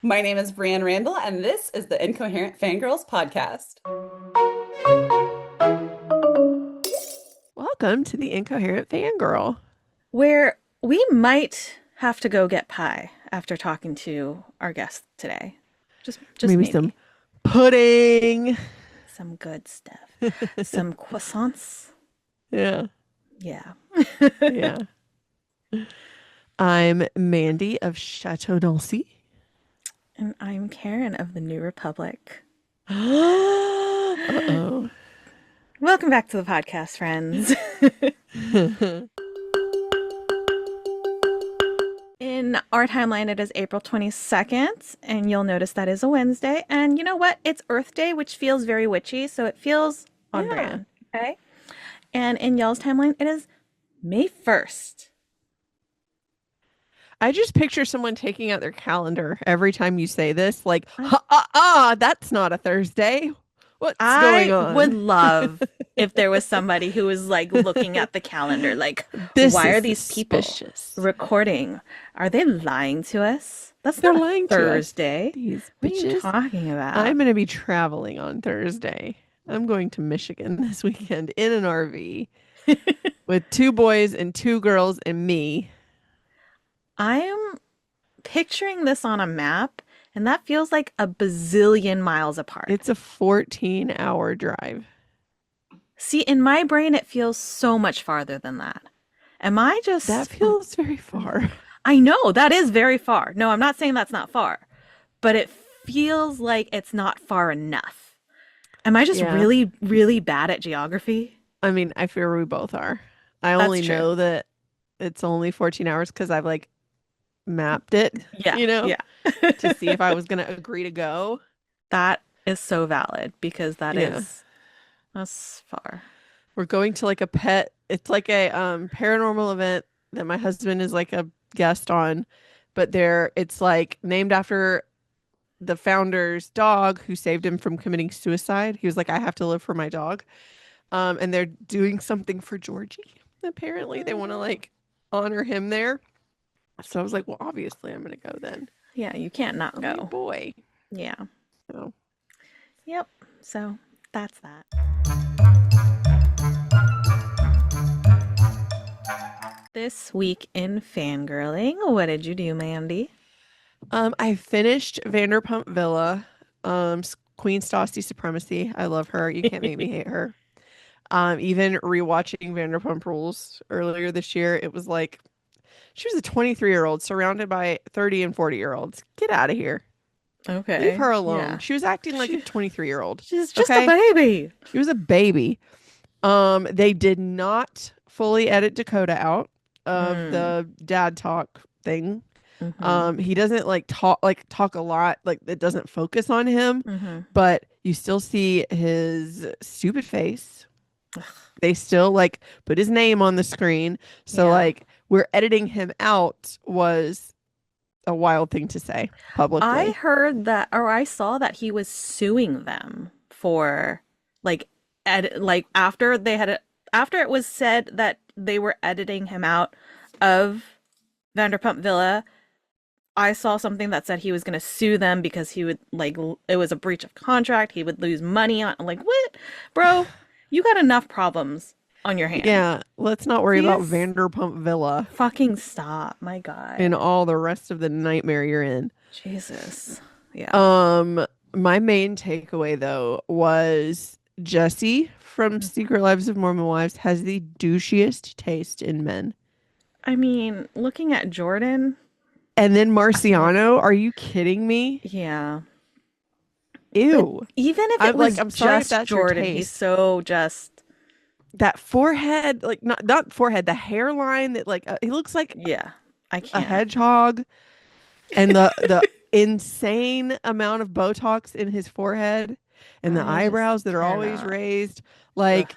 My name is Brianne Randall, and this is the Incoherent Fangirls podcast. Welcome to the Incoherent Fangirl. Where we might have to go get pie after talking to our guest today. Just Maybe some maybe. pudding. Some good stuff. Some croissants. Yeah, Yeah. yeah. I'm Mandy of Chateau Dancy. And I'm Karen of the New Republic. Uh-oh. Welcome back to the podcast, friends. In our timeline, it is April 22nd, and you'll notice that is a Wednesday. And you know what? It's Earth Day, which feels very witchy, so it feels on Yeah. brand. Okay. And in y'all's timeline, it is May 1st. I just picture someone taking out their calendar every time you say this, like, I, that's not a Thursday. What's going I would on? love if there was somebody who was like looking at the calendar, like, This why is are these people suspicious. recording? Are they lying to us? That's They're not lying to us, Thursday. these What are you bitches. talking about? I'm going to be traveling on Thursday. I'm going to Michigan this weekend in an RV with two boys and two girls and me. I'm picturing this on a map, and that feels like a bazillion miles apart. It's a 14-hour drive. See, in my brain, it feels so much farther than that. Am I That just feels very far. I know that is very far. No, I'm not saying that's not far, but it feels like it's not far enough. Am I just Yeah. really, really bad at geography? I mean, I fear we both are. I That's only true. know that it's only 14 hours because I've like mapped it, Yeah, you know, yeah. to see if I was going to agree to go. That is so valid because Yeah. that's far. We're going to like a pet, it's like a paranormal event that my husband is like a guest on, but there it's like named after the founder's dog who saved him from committing suicide. He was like, I have to live for my dog. And they're doing something for Georgie. Apparently, they want to Mm. like honor him there. So I was like, well, obviously, I'm gonna go then. Yeah, you can't not I'm your go. boy. Yeah. So Yep. So that's that. This week in fangirling, what did you do, Mandy? I finished Vanderpump Villa. Queen Stassi Supremacy. I love her. You can't make me hate her. Even rewatching Vanderpump Rules earlier this year, it was like she was a 23-year-old surrounded by 30 and 40-year-olds. Get out of here. Leave Okay. her alone. Yeah. She was acting like a She 23-year-old. she's just a Okay? baby. She was a baby. They did not fully edit Dakota out of Mm. the dad talk thing. Mm-hmm. He doesn't like talk a lot, like it doesn't focus on him, Mm-hmm. but you still see his stupid face. They still like put his name on the screen. So Yeah. like we're editing him out was a wild thing to say I publicly. heard that, or I saw that he was suing them for like like after it was said that they were editing him out of Vanderpump Villa. I saw something that said he was going to sue them because he would it was a breach of contract. He would lose money on. I'm like, what, bro? You got enough problems on your hand. Yeah, let's not worry about Please Vanderpump Villa fucking stop, my and guy. all the rest of the nightmare you're in. Jesus. Yeah. Um, my main takeaway though was Jesse from Secret Lives of Mormon Wives has the douchiest taste in men. I mean, looking at Jordan, And then like, Marciano, are you kidding me? yeah. But Ew. even if it was I'm sorry if just that's your Jordan, he's taste. so just, That forehead, like not forehead, the hairline that like he looks like yeah, I a can't. hedgehog, and the insane amount of Botox in his forehead and the I just eyebrows that are always cannot. raised. Ugh. Like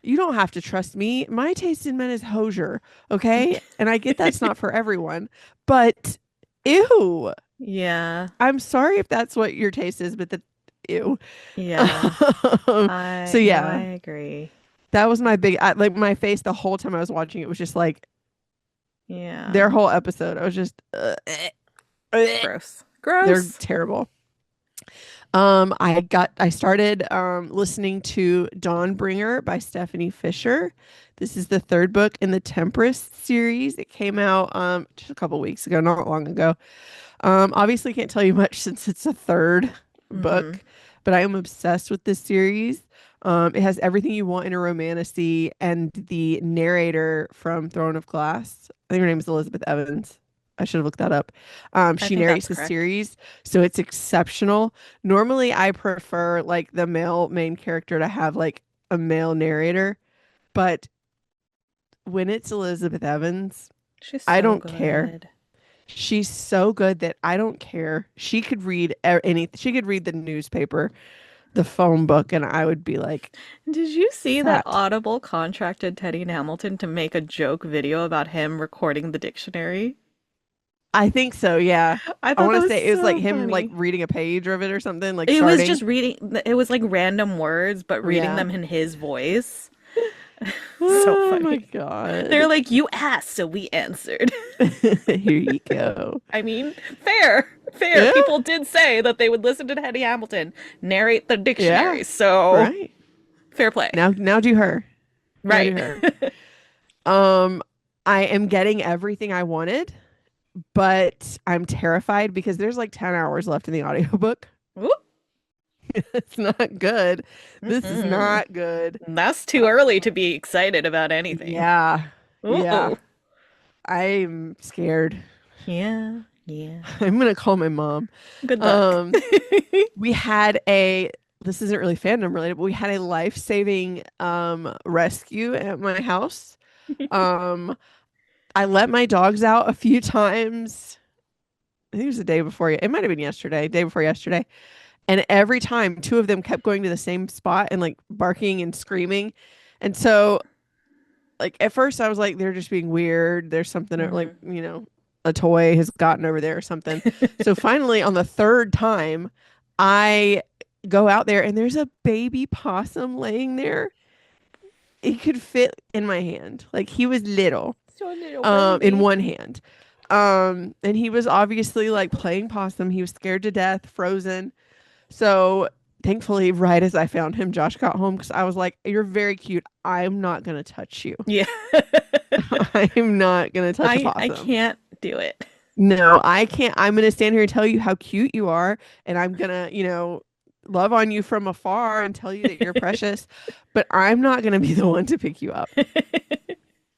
you don't have to trust me. My taste in men is hosier, okay? And I get that's not for everyone, but ew. Yeah, I'm sorry if that's what your taste is, but the ew. yeah. So No, I yeah, agree. that was my big like my face the whole time I was watching it was just like Yeah. their whole episode. I was just Gross. They're Gross. terrible. I started listening to Dawnbringer by Stephanie Fisher. This is the third book in the Tempest series. It came out just a couple weeks ago, not long ago. Obviously can't tell you much since it's a third Hmm. book, but I am obsessed with this series. It has everything you want in a romantasy, and the narrator from Throne of Glass, I think her name is Elizabeth Evans. I should have looked that up. I She think that's narrates the correct. series, so it's exceptional. Normally, I prefer like the male main character to have like a male narrator, but when it's Elizabeth Evans, She's I so don't care. good. She's so good that I don't care. She could read any. She could read the newspaper, the phone book, and I would be like, Did you see that "That." Audible contracted Teddy and Hamilton to make a joke video about him recording the dictionary? I think so. Yeah, I I thought want that to was say it was like so him like funny. reading a page of it or something, like It was just starting. reading, it was like random words, but reading Yeah. them in his voice. So Oh my funny. They're God. like, you asked, so we answered. Here you go. I mean, fair, fair. Yeah. People did say that they would listen to Teddy Hamilton narrate the Yeah. dictionary, so Right. fair play. Now do her. Now do Right. her. Um, I am getting everything I wanted, but I'm terrified because there's like 10 hours left in the audiobook. Whoop. It's not good. This is Mm-mm. not good. That's too early to be excited about anything. Yeah. Yeah. Ooh. I'm scared. Yeah, yeah. I'm gonna call my mom. Good luck. Um, we had a this isn't really fandom related, but we had a life-saving rescue at my house. Um, I let my dogs out a few times. I think it was the day before. It might have been yesterday, day before yesterday. And every time, two of them kept going to the same spot and like barking and screaming. And so, like, at first I was like, they're just being weird. There's something like, Hmm. a toy has gotten over there or something. So finally, on the third time, I go out there and there's a baby possum laying there. It could fit in my hand. Like, he was little, So little in baby. one hand. And he was obviously like playing possum. He was scared to death, frozen. So thankfully, right as I found him, Josh got home because I was like, "You're very cute. I'm not gonna touch you. Yeah. I'm not gonna touch a I possum. can't do it. No, I can't. I'm gonna stand here and tell you how cute you are, and I'm gonna, love on you from afar and tell you that you're precious, but I'm not gonna be the one to pick you up."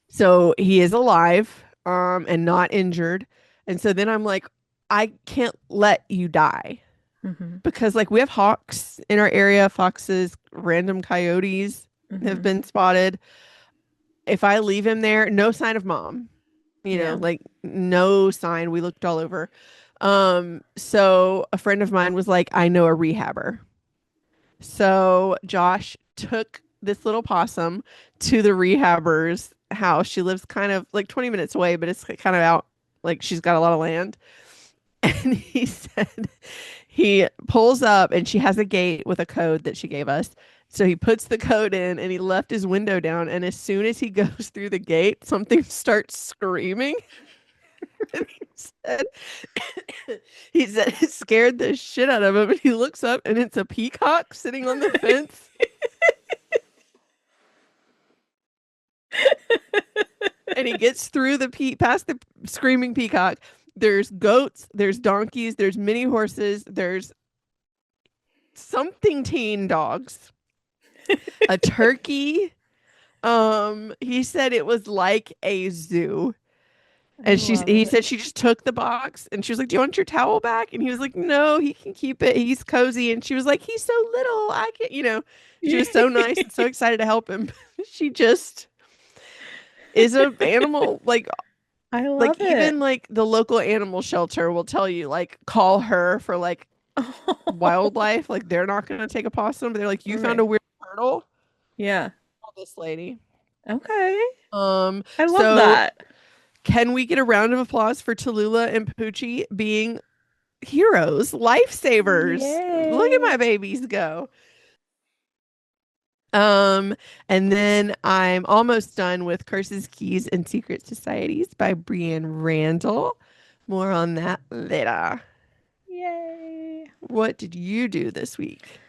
So he is alive, and not injured. And so then I'm like, I can't let you die Hmm. because like we have hawks in our area, foxes, random coyotes have Hmm. been spotted. If I leave him there, no sign of mom, Yeah. like no sign. We looked all over. So a friend of mine was like, I know a rehabber. So Josh took this little possum to the rehabber's house. She lives kind of like 20 minutes away, but it's kind of out, like she's got a lot of land. And he said he pulls up and she has a gate with a code that she gave us. So he puts the code in and he left his window down. And as soon as he goes through the gate, something starts screaming. And said, he said it scared the shit out of him. And he looks up and it's a peacock sitting on the fence. And he gets through past the screaming peacock. There's goats, there's donkeys, there's mini horses, there's something teen dogs, a turkey. He said it was like a zoo. I And love he it. said she just took the box and she was like, "Do you want your towel back?" And he was like, "No, he can keep it. He's cozy." And she was like, "He's so little. I can't, she was so nice and so excited to help him. She just is a animal I like love it. even like the local animal shelter will tell you like call her for like wildlife. Like they're not gonna take a possum, but they're like, "You found Right. a weird turtle? Yeah. Call this lady." Okay. Um, I love so that. can we get a round of applause for Tallulah and Poochie being heroes, lifesavers? Look at my Yay. babies go. Um, and then I'm almost done with Curses, Keys, and Secret Societies by Brienne Randall. More on that later. Yay. What did you do this week?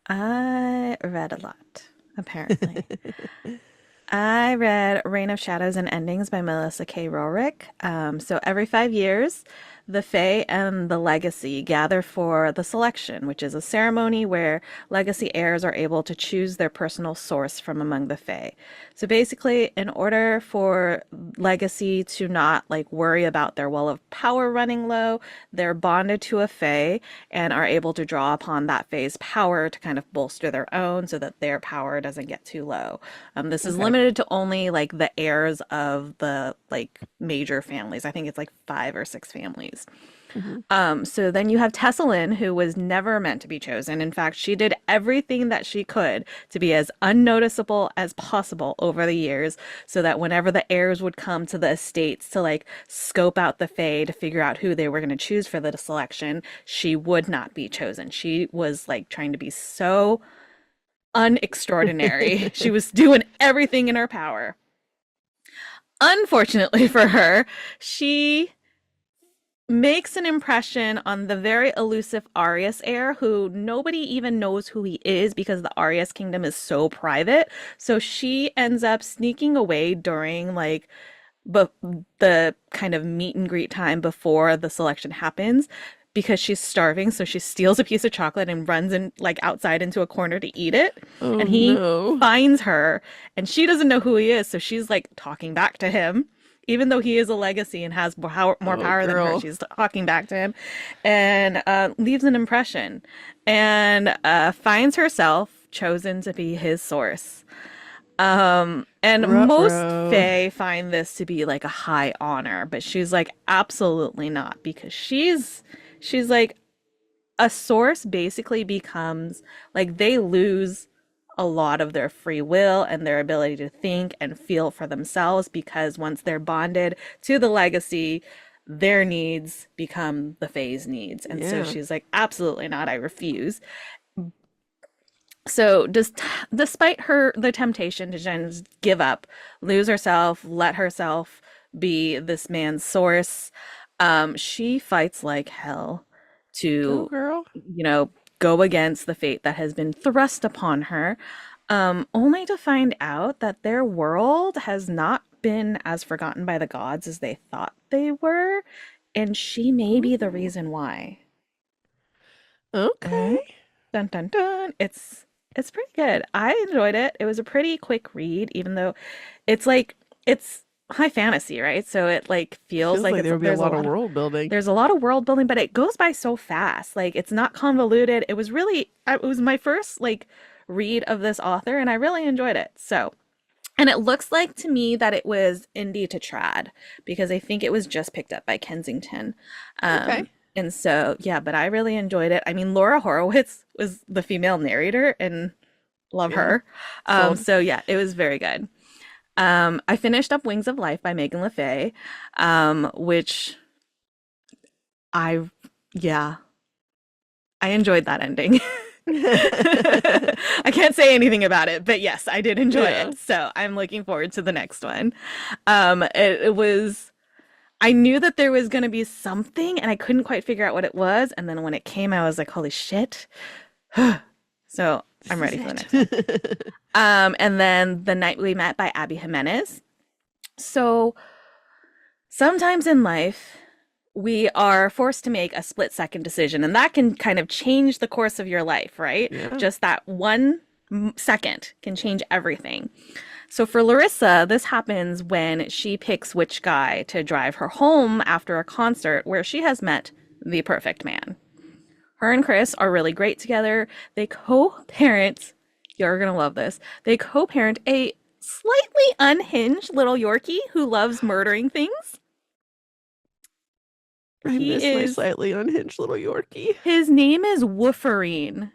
I read a lot, apparently. I read Reign of Shadows and Endings by Melissa K. Rorick. So every 5 years, the Fae and the Legacy gather for the Selection, which is a ceremony where Legacy heirs are able to choose their personal source from among the Fae. So basically, in order for Legacy to not like worry about their well of power running low, they're bonded to a Fae and are able to draw upon that Fae's power to kind of bolster their own so that their power doesn't get too low. This is Okay. limited to only like the heirs of the like major families. I think it's like 5 or 6 families. Mhm. So then you have Tessalyn, who was never meant to be chosen. In fact, she did everything that she could to be as unnoticeable as possible over the years, so that whenever the heirs would come to the estates to like scope out the Fae to figure out who they were going to choose for the selection, she would not be chosen. She was like trying to be so unextraordinary. She was doing everything in her power. Unfortunately for her, she makes an impression on the very elusive Arias heir, who nobody even knows who he is because the Arias kingdom is so private. So she ends up sneaking away during like but the kind of meet and greet time before the selection happens because she's starving. So she steals a piece of chocolate and runs in like outside into a corner to eat it. Oh And he no. finds her and she doesn't know who he is. So she's like talking back to him. Even though he is a legacy and has more Oh power than her, girl. she's talking back to him and leaves an impression and finds herself chosen to be his source. And most Ruh-roh. Fae find this to be like a high honor, but she's like, absolutely not, because she's like a source basically becomes like they lose a lot of their free will and their ability to think and feel for themselves because once they're bonded to the legacy, their needs become the Fae's needs. And so Yeah. she's like, absolutely not, I refuse. So despite the temptation to just give up, lose herself, let herself be this man's source, she fights like hell Go to, girl. go against the fate that has been thrust upon her, only to find out that their world has not been as forgotten by the gods as they thought they were, and she may be the reason why. Okay. Dun dun dun. It's pretty good. I enjoyed it. It was a pretty quick read, even though it's high fantasy, right? So it like feels Feels like like it's there would be a lot of world building. there's a lot of world building, but it goes by so fast. Like it's not convoluted. It was my first like read of this author, and I really enjoyed it. So, and it looks like to me that it was indie to trad because I think it was just picked up by Kensington. Okay. And so, yeah, but I really enjoyed it. I mean, Laura Horowitz was the female narrator, and love Yeah. her. Sold. So yeah, it was very good. I finished up Wings of Life by Megan Le Fay, which I, yeah, I enjoyed that ending. I can't say anything about it, but yes, I did enjoy Yeah. it. So I'm looking forward to the next one. It was, I knew that there was going to be something and I couldn't quite figure out what it was. And then when it came, I was like, holy shit. So I'm ready for the next one. And then The Night We Met by Abby Jimenez. So sometimes in life, we are forced to make a split-second decision, and that can kind of change the course of your life, right? Yeah. Just that 1 second can change everything. So for Larissa, this happens when she picks which guy to drive her home after a concert where she has met the perfect man. Her and Chris are really great together. They co-parent, you're gonna love this, they co-parent a slightly unhinged little Yorkie who loves murdering things. I He miss my is, slightly unhinged little Yorkie. his name is Woofarine.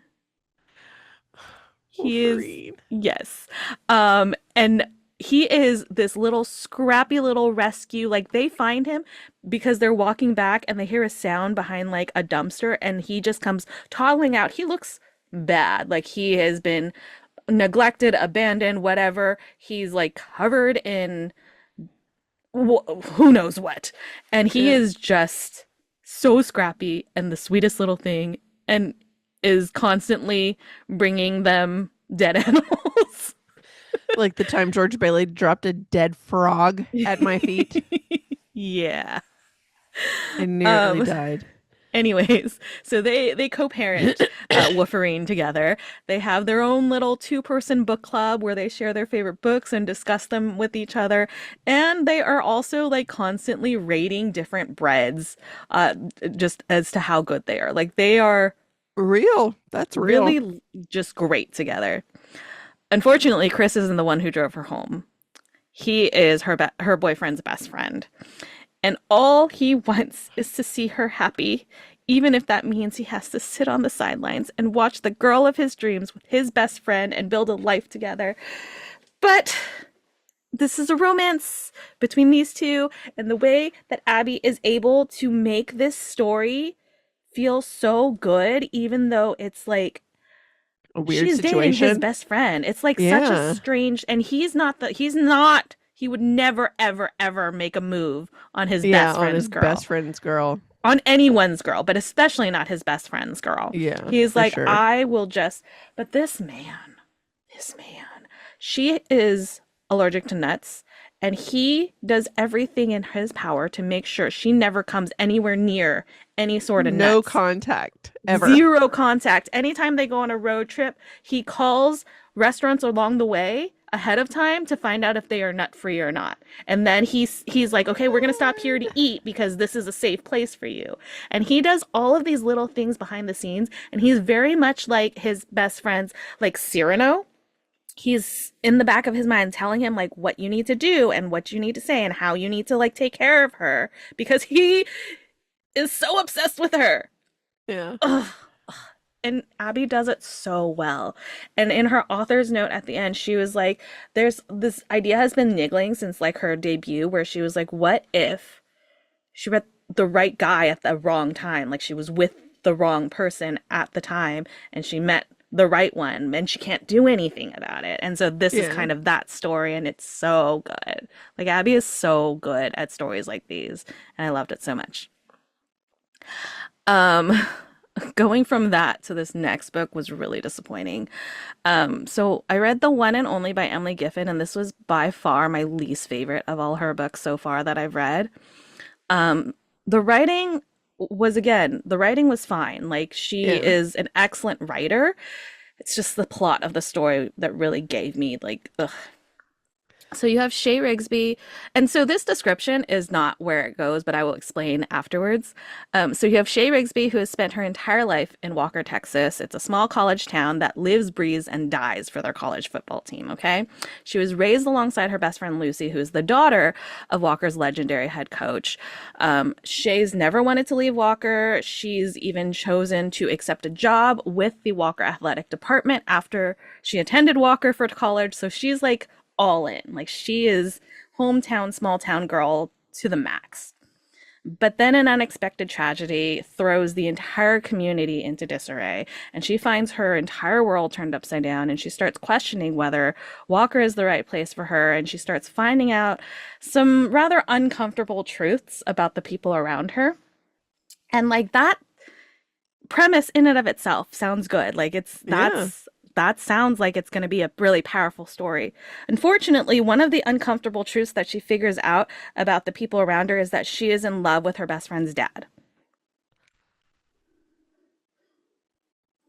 He is, Wolverine. yes. And he is this little scrappy little rescue. Like they find him because they're walking back and they hear a sound behind like a dumpster and he just comes toddling out. He looks bad. Like he has been neglected, abandoned, whatever. He's like covered in who knows what. And he Yeah. is just so scrappy and the sweetest little thing, and is constantly bringing them dead animals. Like the time George Bailey dropped a dead frog at my feet. Yeah. I nearly Um, died. Anyways, so they co-parent Wolverine together. They have their own little two-person book club where they share their favorite books and discuss them with each other. And they are also like constantly rating different breads, just as to how good they are. Like they are Real. That's real. really just great together. Unfortunately, Chris isn't the one who drove her home. He is her boyfriend's best friend. And all he wants is to see her happy, even if that means he has to sit on the sidelines and watch the girl of his dreams with his best friend and build a life together. But this is a romance between these two, and the way that Abby is able to make this story feel so good, even though it's like A weird she's dating his situation. best friend. It's like such Yeah. a strange, and he would never, ever, ever make a move on his Yeah, best on friend's his girl. best friend's girl. On anyone's girl, but especially not his best friend's girl. Yeah. He's for like, sure. I will just, but this man, she is allergic to nuts, and he does everything in his power to make sure she never comes anywhere near any sort of no nuts. contact ever. Zero contact. Anytime they go on a road trip, he calls restaurants along the way ahead of time to find out if they are nut free or not. And then he's like, okay, we're gonna stop here to eat because this is a safe place for you. And he does all of these little things behind the scenes, and he's very much like his best friends, like Cyrano. He's in the back of his mind telling him like what you need to do and what you need to say and how you need to like take care of her because he is so obsessed with her. Yeah. Ugh. And Abby does it so well. And in her author's note at the end, she was like, there's this idea has been niggling since like her debut, where she was like, what if she met the right guy at the wrong time? Like she was with the wrong person at the time and she met the right one and she can't do anything about it. And so this is Yeah. kind of that story, and it's so good. Like Abby is so good at stories like these, and I loved it so much. Um, Going from that to this next book was really disappointing. So I read The One and Only by Emily Giffin, and this was by far my least favorite of all her books so far that I've read. The writing the writing was fine. Like she Yeah. is an excellent writer. It's just the plot of the story that really gave me like, ugh. So you have Shay Rigsby, and so this description is not where it goes, but I will explain afterwards. So you have Shay Rigsby, who has spent her entire life in Walker, Texas. It's a small college town that lives, breathes, and dies for their college football team, okay? She was raised alongside her best friend Lucy, who is the daughter of Walker's legendary head coach. Shay's never wanted to leave Walker. She's even chosen to accept a job with the Walker athletic department after she attended Walker for college. So she's like all in. Like she is hometown, small town girl to the max. But then an unexpected tragedy throws the entire community into disarray, and she finds her entire world turned upside down, and she starts questioning whether Walker is the right place for her, and she starts finding out some rather uncomfortable truths about the people around her. And like that premise in and of itself sounds good. Like that sounds like it's going to be a really powerful story. Unfortunately, one of the uncomfortable truths that she figures out about the people around her is that she is in love with her best friend's dad.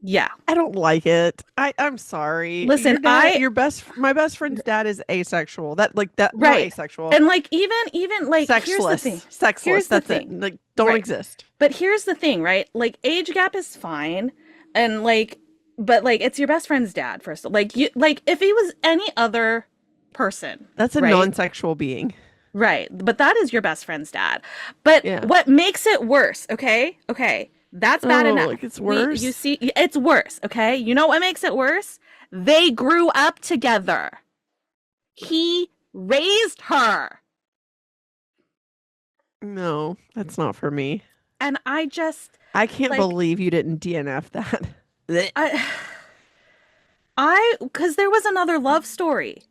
Yeah. I don't like it. I'm sorry. Listen, my best friend's dad is asexual. Not Right. asexual. And like even like here's the Sexless. thing. Sexless. Here's the That's it. thing. Like don't Right. exist. But here's the thing, right? Like age gap is fine, and like, but like it's your best friend's dad first. Like you, like if he was any other person, That's a right? non-sexual being. Right. But that is your best friend's dad. But Yeah. what makes it worse, okay? That's bad Oh, enough. like it's worse? You see, it's worse, okay? You know what makes it worse? They grew up together. He raised her. No, that's not for me. And I I can't Like- believe you didn't DNF that. Blech. because there was another love story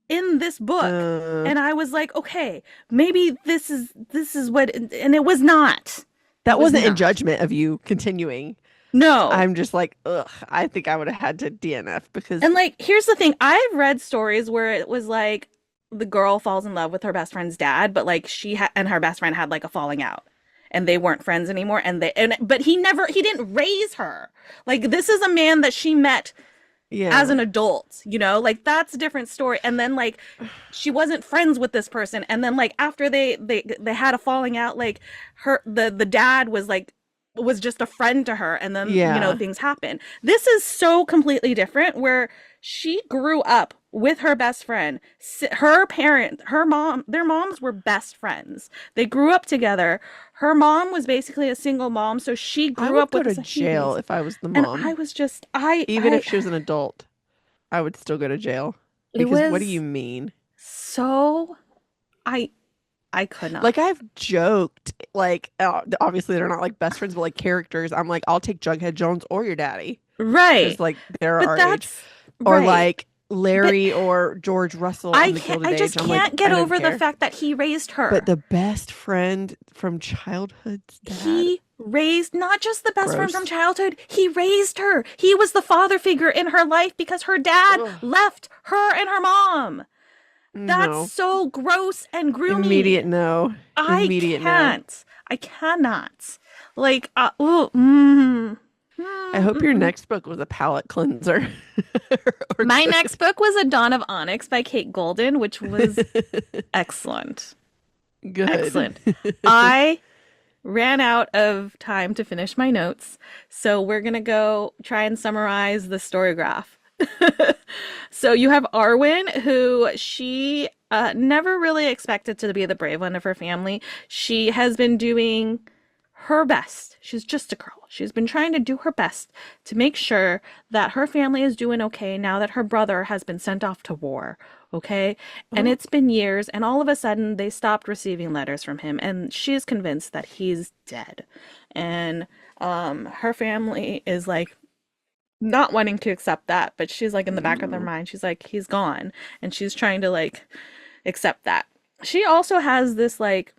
in this book. Uh, And I was like, okay, maybe this is what, and it was not. It That was wasn't in not. judgment of you continuing. No. I'm just like, ugh, I think I would have had to DNF because And like, here's the thing. I've read stories where it was like the girl falls in love with her best friend's dad, but like and her best friend had like a falling out and they weren't friends anymore. But he didn't raise her. Like, this is a man that she met as yeah. an adult, like that's a different story. And then like she wasn't friends with this person. And then like after they had a falling out, like the dad was just a friend to her, and then Yeah. things happen. This is so completely different, where she grew up with her best friend. Their moms were best friends. They grew up together. Her mom was basically a single mom, so she I grew would up go with to this. jail if I was the And mom. I was just Even if she was an adult, I would still go to jail. it Because what do was you mean? so I I could not. Like I've joked, like obviously they're not like best friends, but like characters. I'm like, I'll take Jughead Jones or your daddy Right. because like they're But our age, that's or right. like Larry or George Russell I in the can't Gilded I just Age. I'm like, can't get I don't over the care. fact that he raised her. But the best friend from childhood's dad. He raised not just the best friend Gross. from childhood, he raised her. He was the father figure in her life because her dad Ugh. left her and her mom. That's No. so gross and groomy. Immediate no. Immediate no. I cannot. Like, I hope your next book was a palate cleanser. Or My good. next book was A Dawn of Onyx by Kate Golden, which was excellent. Good. Excellent. I ran out of time to finish my notes, so we're gonna go try and summarize the story graph. So you have Arwen, who she never really expected to be the brave one of her family. She has been doing her best. She's just a girl. She's been trying to do her best to make sure that her family is doing okay now that her brother has been sent off to war. Okay. And it's been years, and all of a sudden they stopped receiving letters from him, and she's convinced that he's dead. And her family is like not wanting to accept that, but she's like in the back of their mind, she's like, he's gone. And she's trying to like accept that. She also has this like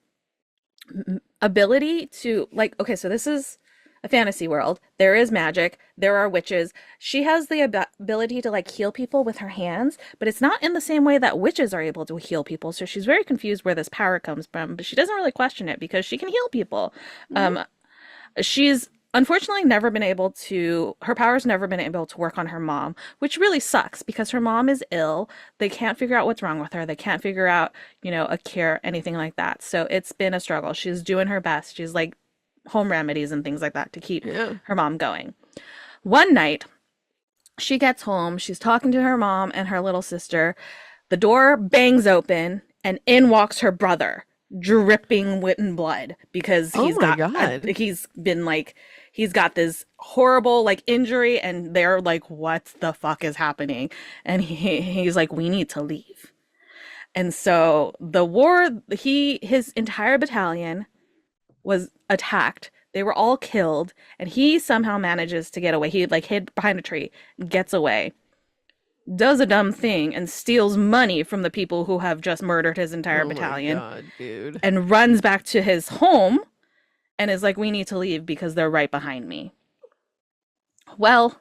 ability to like, okay, so this is a fantasy world. There is magic. There are witches. She has the ability to like heal people with her hands, but it's not in the same way that witches are able to heal people. So she's very confused where this power comes from, but she doesn't really question it because she can heal people. She's unfortunately never been able to, her power's never been able to work on her mom, which really sucks because her mom is ill. They can't figure out what's wrong with her. They can't figure out, a cure, anything like that. So it's been a struggle. She's doing her best. She's like home remedies and things like that to keep her mom going. One night, she gets home. She's talking to her mom and her little sister. The door bangs open and in walks her brother, dripping wit and blood because Oh my God. he's got this horrible like injury, and they're like, what the fuck is happening? And he's like, we need to leave. And so his entire battalion was attacked. They were all killed, and he somehow manages to get away. He like hid behind a tree, gets away, does a dumb thing, and steals money from the people who have just murdered his entire battalion. Oh my God, dude. And runs back to his home and is like, we need to leave because they're right behind me. Well,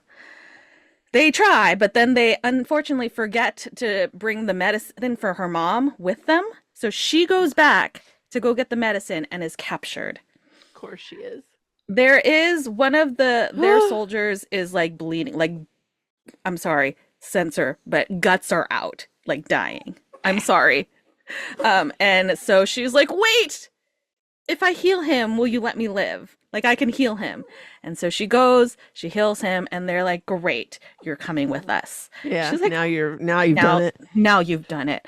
they try, but then they unfortunately forget to bring the medicine for her mom with them. So she goes back to go get the medicine and is captured. Of course she is. There is one of their soldiers is like bleeding, like, I'm sorry, censor, but guts are out, like dying. I'm sorry. And so she's like, wait, if I heal him, will you let me live? Like, I can heal him. And so she goes, she heals him, and they're like, great, you're coming with us. Yeah. She's like, now you've done it. Now you've done it.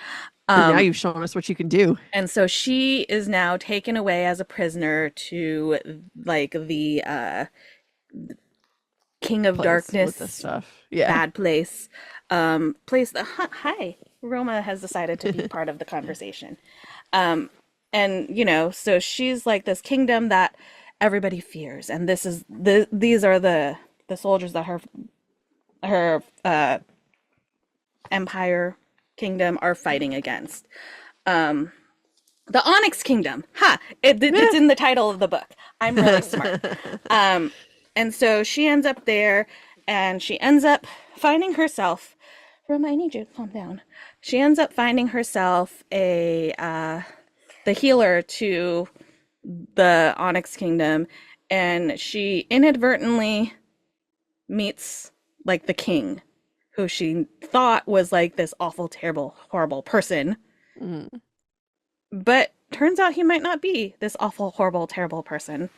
And now you've shown us what you can do. And so she is now taken away as a prisoner to like the King of Place Darkness with the stuff. Yeah. bad place. Place the hi. Roma has decided to be part of the conversation. And so she's like this kingdom that everybody fears, and these are the soldiers that her empire kingdom are fighting against. The Onyx Kingdom. Ha! It's in the title of the book. I'm really smart. And so she ends up there, and she ends up finding herself. Roma, I need you to calm down. She ends up finding herself the healer to the Onyx Kingdom, and she inadvertently meets like the king, who she thought was like this awful, terrible, horrible person. Mm. But turns out he might not be this awful, horrible, terrible person.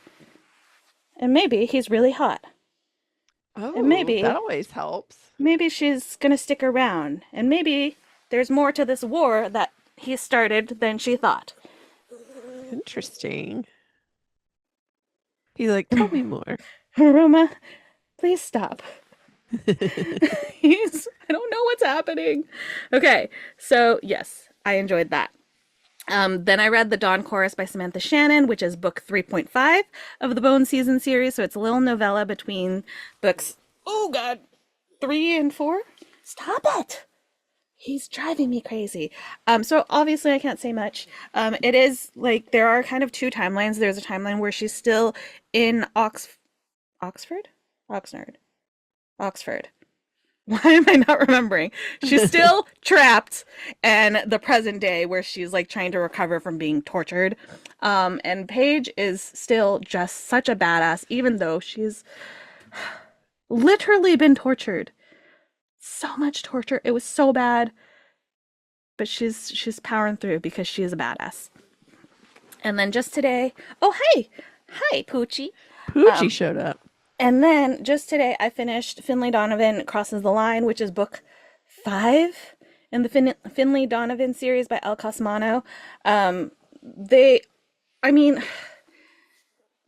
And maybe he's really hot. Oh, And maybe that always helps. she's gonna stick around. And maybe there's more to this war that he started than she thought. Interesting. He's like, tell me more. Roma, please stop. I don't know what's happening. Okay, so yes, I enjoyed that. Then I read The Dawn Chorus by Samantha Shannon, which is book 3.5 of the Bone Season series. So it's a little novella between books, oh God, 3 and 4. Stop it. He's driving me crazy. So obviously I can't say much. It is like there are kind of two timelines. There's a timeline where she's still in Oxford? Oxford. Why am I not remembering? She's still trapped, and the present day where she's like trying to recover from being tortured. And Paige is still just such a badass, even though she's literally been tortured. So much torture. It was so bad. But she's powering through because she is a badass. And then just today, oh hey! Hi, Poochie. Poochie showed up. And then just today, I finished Finlay Donovan Crosses the Line, which is book 5 in the Finlay Donovan series by El Cosmano.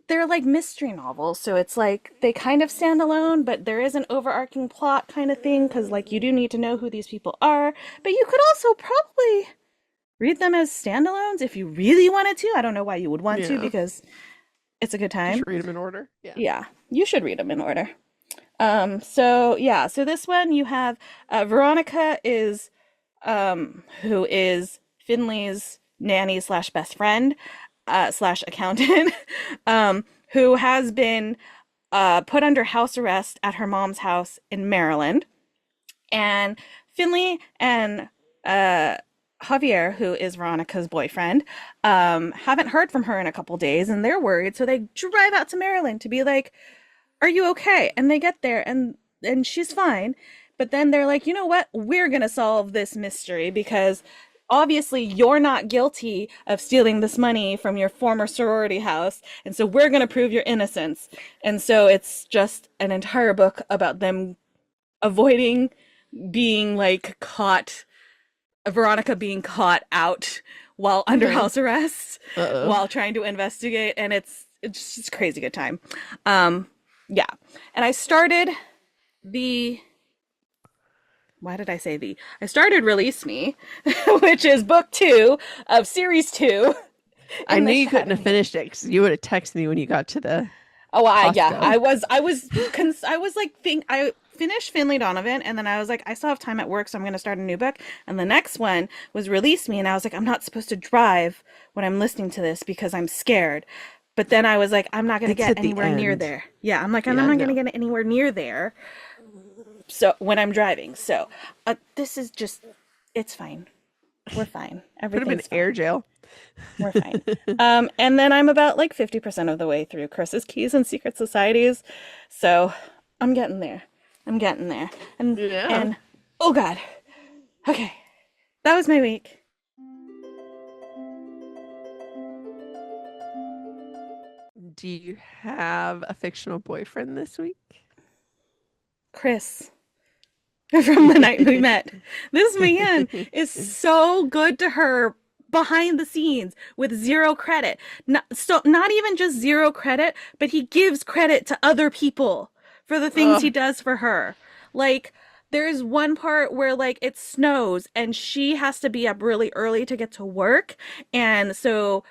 They're like mystery novels, so it's like they kind of stand alone, but there is an overarching plot kind of thing, because like you do need to know who these people are. But you could also probably read them as standalones if you really wanted to. I don't know why you would want to, Yeah. because it's a good You time. should read them in order. Yeah. Yeah, you should read them in order. So this one you have Veronica is who is Finley's nanny slash best friend slash accountant who has been put under house arrest at her mom's house in Maryland. And Finley and Javier, who is Veronica's boyfriend, haven't heard from her in a couple days, and they're worried. So they drive out to Maryland to be like, "Are you okay?" And they get there, and she's fine. But then they're like, "You know what? We're gonna solve this mystery because obviously you're not guilty of stealing this money from your former sorority house, and so we're gonna prove your innocence." And so it's just an entire book about them avoiding being like caught. Veronica being caught out while under house arrest, Uh-oh. while trying to investigate, and it's just a crazy good time. Yeah. And I started I started Release Me, which is book 2 of series 2. I in knew the you couldn't have Shadow. finished it because you would have texted me when you got to the Oh, I finished Finlay Donovan, and then I was like, I still have time at work, so I'm going to start a new book. And the next one was Release Me, and I was like, I'm not supposed to drive when I'm listening to this because I'm scared. But then I was like, I'm not going to It's get at the anywhere near end. there. Yeah, I'm like, I'm Yeah, not no. going to get anywhere near there. So when I'm driving, so this is just, it's fine. We're fine. Put him in Everything's fine. air jail. We're fine. And then I'm about like 50% of the way through Curses, Keys, and Secret Societies. So I'm getting there. And Yeah. and oh God. Okay. That was my week. Do you have a fictional boyfriend this week? Chris. From the night we met. This man is so good to her behind the scenes with zero credit. Not even just zero credit, but he gives credit to other people for the things Ugh. he does for her. Like, there's one part where like it snows and she has to be up really early to get to work, and so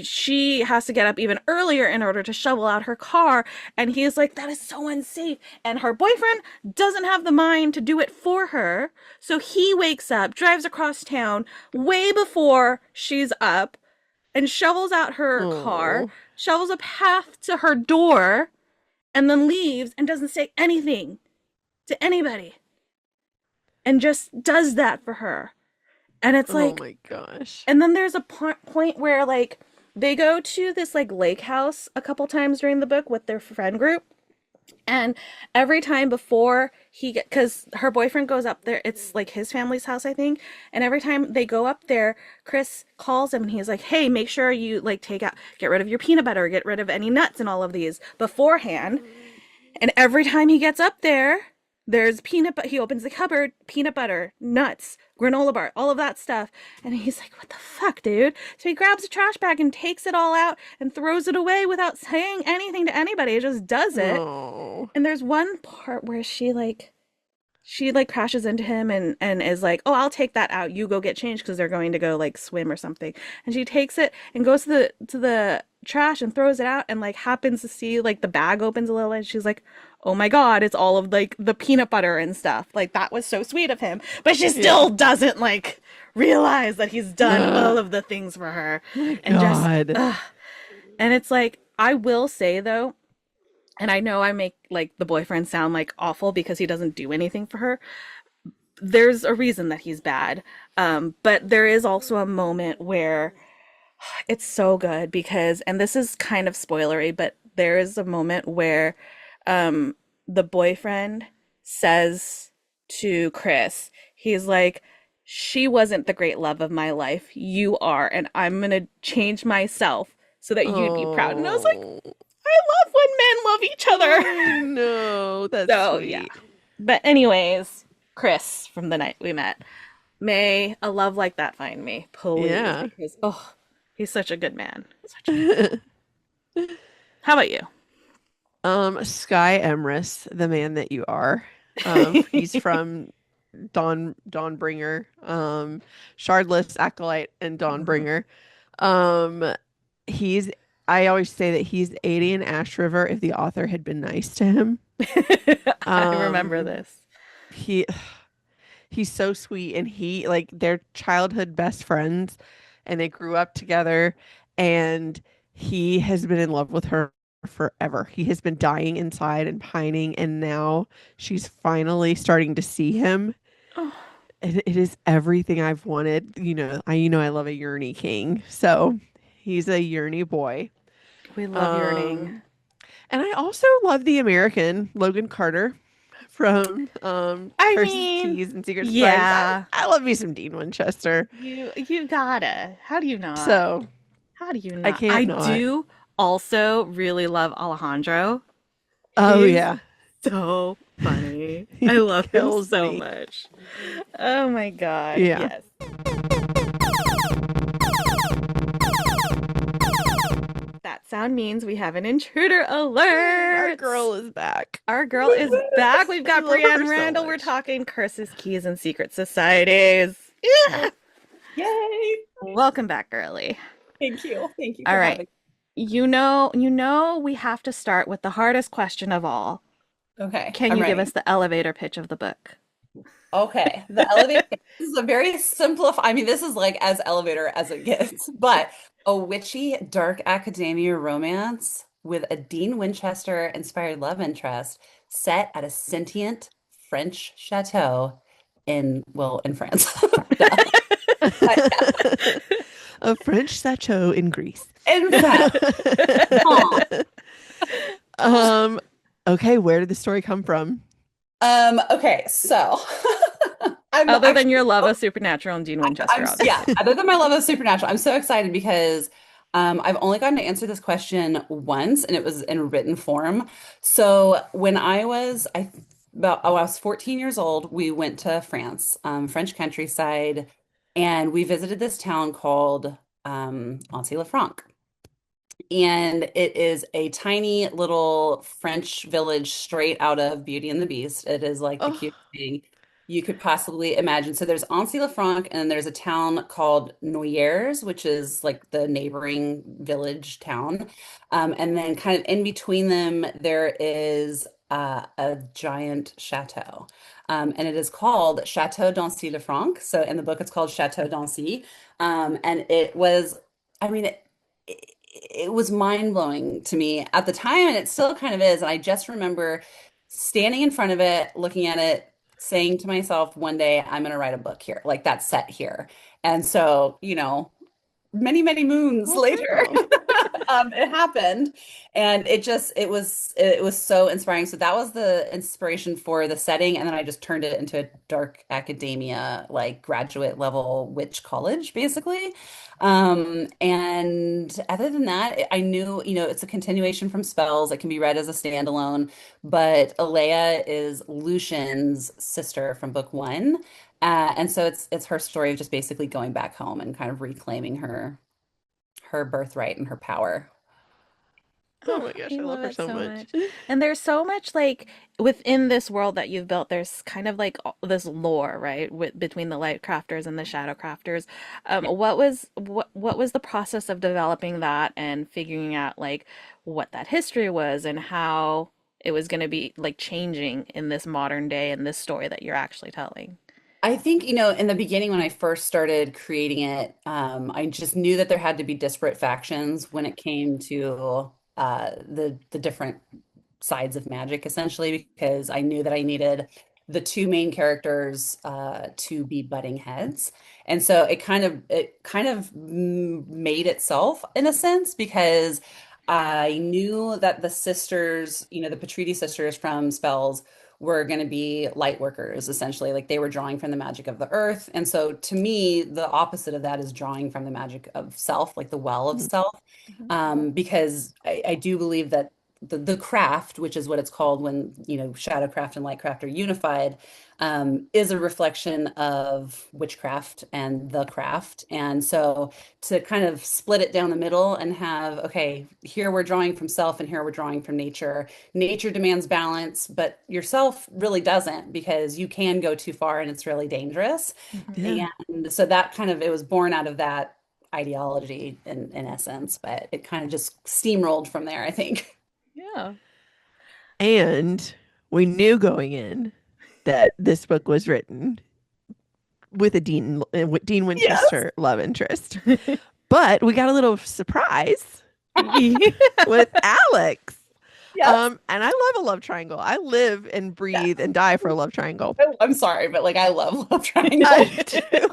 she has to get up even earlier in order to shovel out her car, and he's like, that is so unsafe, and her boyfriend doesn't have the mind to do it for her, so he wakes up, drives across town way before she's up, and shovels out her car, Oh. shovels a path to her door, and then leaves and doesn't say anything to anybody and just does that for her. And it's Oh like, my gosh. and then there's a point where like they go to this like lake house a couple times during the book with their friend group. And every time before he get, because her boyfriend goes up there, it's like his family's house, I think. And every time they go up there, Chris calls him and he's like, "Hey, make sure you like get rid of your peanut butter, get rid of any nuts and all of these beforehand." And every time he gets up there, there's peanut butter. He opens the cupboard, peanut butter, nuts, granola bar, all of that stuff. And he's like, "What the fuck, dude?" So he grabs a trash bag and takes it all out and throws it away without saying anything to anybody. He just does it. Oh. And there's one part where she crashes into him and is like, "Oh, I'll take that out. You go get changed," because they're going to go like swim or something. And she takes it and goes to the trash and throws it out and like happens to see like the bag opens a little and she's like, "Oh my God, it's all of like the peanut butter and stuff." Like that was so sweet of him. But she still doesn't like realize that he's done all of the things for her. And God. and it's like, I will say though, and I know I make like the boyfriend sound like awful because he doesn't do anything for her. There's a reason that he's bad. But there is also a moment where it's so good because, and this is kind of spoilery, but there is a moment where the boyfriend says to Chris, he's like, "She wasn't the great love of my life. You are, and I'm gonna change myself so that you'd be proud." And I was like, Oh. I love when men love each other. I know. That's So sweet. yeah. But anyways, Chris from the night we met, may a love like that find me, please, Yeah. because oh, he's such a good man. Such a How about you? Sky Emrys, the man that you are. He's from Dawnbringer, Shardless, Acolyte, and Dawnbringer. Um, he's I always say that he's Aedion Ash River if the author had been nice to him. I remember this. He he's so sweet and he like they're childhood best friends and they grew up together and he has been in love with her forever. He has been dying inside and pining and now she's finally starting to see him. Oh, And it is everything I've wanted. I love a Yearny king. So he's a Yearny boy. we love yearning. And I also love the American Logan Carter from I Curses, mean, Keys, and Secret Spies. yeah. I love me some Dean Winchester. You gotta. How do you not? So How do you I not? can't I not. do also really love Alejandro. Oh He's yeah, so funny. He I love him kills so me. much. Oh my God. Yeah. Yes. That sound means we have an intruder alert. our girl is back. Our girl is back. We've got I love her Brienne so Randall. We're much. talking curses, keys, and secret societies. Yeah. Yay! Welcome back, girly. Thank you. Thank you All for right. having We have to start with the hardest question of all. me. Okay, Can I'm you give ready. us the elevator pitch of the book? Okay, the elevator. This is a very simplified. I mean, this is like as elevator as it gets, but a witchy, dark academia romance with a Dean Winchester inspired love interest set at a sentient French chateau in France. A French chateau in Greece. In fact, Aw. Okay, where did the story come from? Okay, so I'm Other than actually your love of Supernatural and Dean Winchester, yeah, obviously. other than my love of Supernatural, I'm so excited because I've only gotten to answer this question once, and it was in written form. So when I was I was 14 years old, we went to France, French countryside, and we visited this town called Ancy-le-Franc. And it is a tiny little French village straight out of Beauty and the Beast. It is like the Oh, cutest thing you could possibly imagine. So there's Ancy-le-Franc, and then there's a town called Noyers, which is like the neighboring village town. And then kind of in between them, there is a giant chateau. And it is called Chateau d'Ancy-le-Franc. So in the book, it's called Chateau d'Ancy. And it was I mean, it was mind-blowing to me at the time, and it still kind of is. And I just remember standing in front of it, looking at it, saying to myself, one day I'm going to write a book here, like that's set here. And so, many, many moons Well, later, cool. it happened, and it was so inspiring. So that was the inspiration for the setting, and then I just turned it into a dark academia, like graduate level witch college, basically. And other than that, I knew, it's a continuation from Spells. It can be read as a standalone, but Alea is Lucian's sister from book one. And so it's her story of just basically going back home and kind of reclaiming her birthright and her power. Oh Oh, my gosh, I I love love her it so so much. much. And there's so much like within this world that you've built, there's kind of like this lore, right? Between the light crafters and the shadow crafters. What was the process of developing that and figuring out like what that history was and how it was going to be like changing in this modern day and this story that you're actually telling? I think, in the beginning when I first started creating it, I just knew that there had to be disparate factions when it came to the different sides of magic, essentially, because I knew that I needed the two main characters to be butting heads. And so it kind of made itself in a sense because I knew that the sisters, the Patriti sisters from Spells were going to be light workers, essentially. Like they were drawing from the magic of the earth. And so to me, the opposite of that is drawing from the magic of self, like the well of Mhm. self. Mhm. Because I do believe that the craft, which is what it's called when, Shadowcraft and Lightcraft are unified, is a reflection of witchcraft and the craft. And so to kind of split it down the middle and have, okay, here we're drawing from self and here we're drawing from nature. Nature demands balance, but yourself really doesn't because you can go too far and it's really dangerous. Mhm. Yeah. And so it was born out of that ideology in essence, but it kind of just steamrolled from there, I think. Yeah. And we knew going in that this book was written with a Dean Yes. Winchester love interest. But we got a little surprise Yeah. with Alex. Yes. And I love a love triangle. I live and Yes. breathe and die for a love triangle. I'm sorry, but like I love Love I Triangle. do.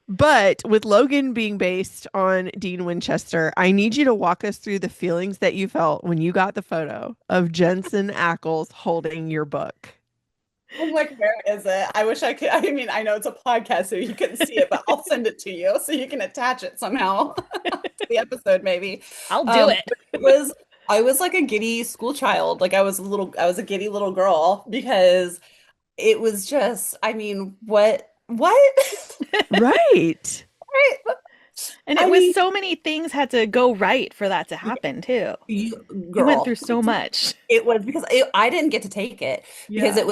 But with Logan being based on Dean Winchester, I need you to walk us through the feelings that you felt when you got the photo of Jensen Ackles holding your book. I'm like, where is it? I wish I could. I mean, I know it's a podcast, so you couldn't see it, but I'll send it to you so you can attach it somehow to the episode, maybe. I'll do it. It was, I was like a giddy school child. Like I was a giddy little girl because it was just, I mean, what? Right. Right? And I it was mean, so many things had to go right for that to happen too. you, You went through girl. so much. It was because I didn't get to take it because Yeah. it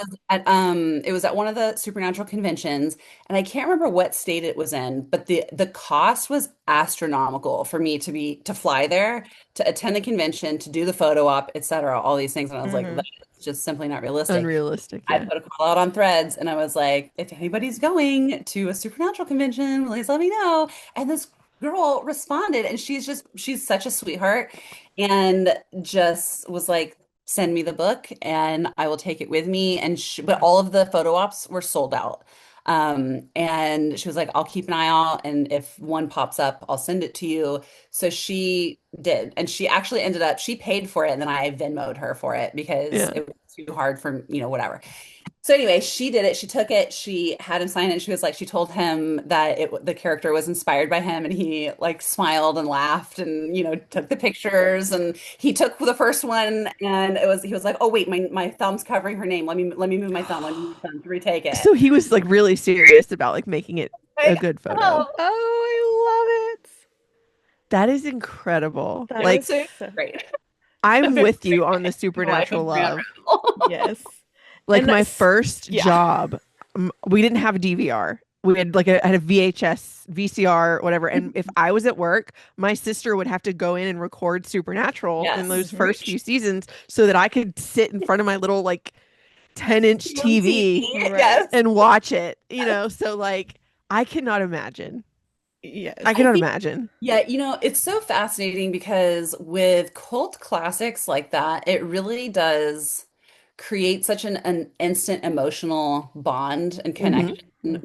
was at one of the supernatural conventions and I can't remember what state it was in, but the cost was astronomical for me to fly there, to attend the convention, to do the photo op, etc., all these things. And I was like, Hmm. that's just simply not realistic. Unrealistic. I Yeah. put a call out on Threads and I was like, if anybody's going to a supernatural convention, please let me know. And this girl responded and she's such a sweetheart and just was like, send me the book and I will take it with me. But all of the photo ops were sold out. And she was like, I'll keep an eye out. And if one pops up, I'll send it to you. So she did. And she actually she paid for it. And then I Venmoed her for it because Yeah. it was too hard for, whatever. So anyway, she did it. She took it. She had him sign it. She was like, she told him that the character was inspired by him, and he like smiled and laughed, and took the pictures. And he took the first one, and he was like, oh wait, my thumb's covering her name. Let me move my thumb. Let me move my thumb to retake it. So he was like really serious about like making it a Like, good photo. oh, Oh, I love it. That is incredible. That it Like was so is great. I'm with you on the Life supernatural of Brianna love. Randall. yes. Like And my that's first yeah. job, we didn't have a DVR. We had I had a VHS, VCR, whatever. And if I was at work, my sister would have to go in and record Supernatural in those Yes. Mhm. first few seasons so that I could sit in front of my little like 10-inch TV Right. Yes. and watch it, So like I cannot imagine Yes. I I cannot think, imagine. yeah, it's so fascinating because with cult classics like that, it really does create such an instant emotional bond and Hmm. connection Hmm.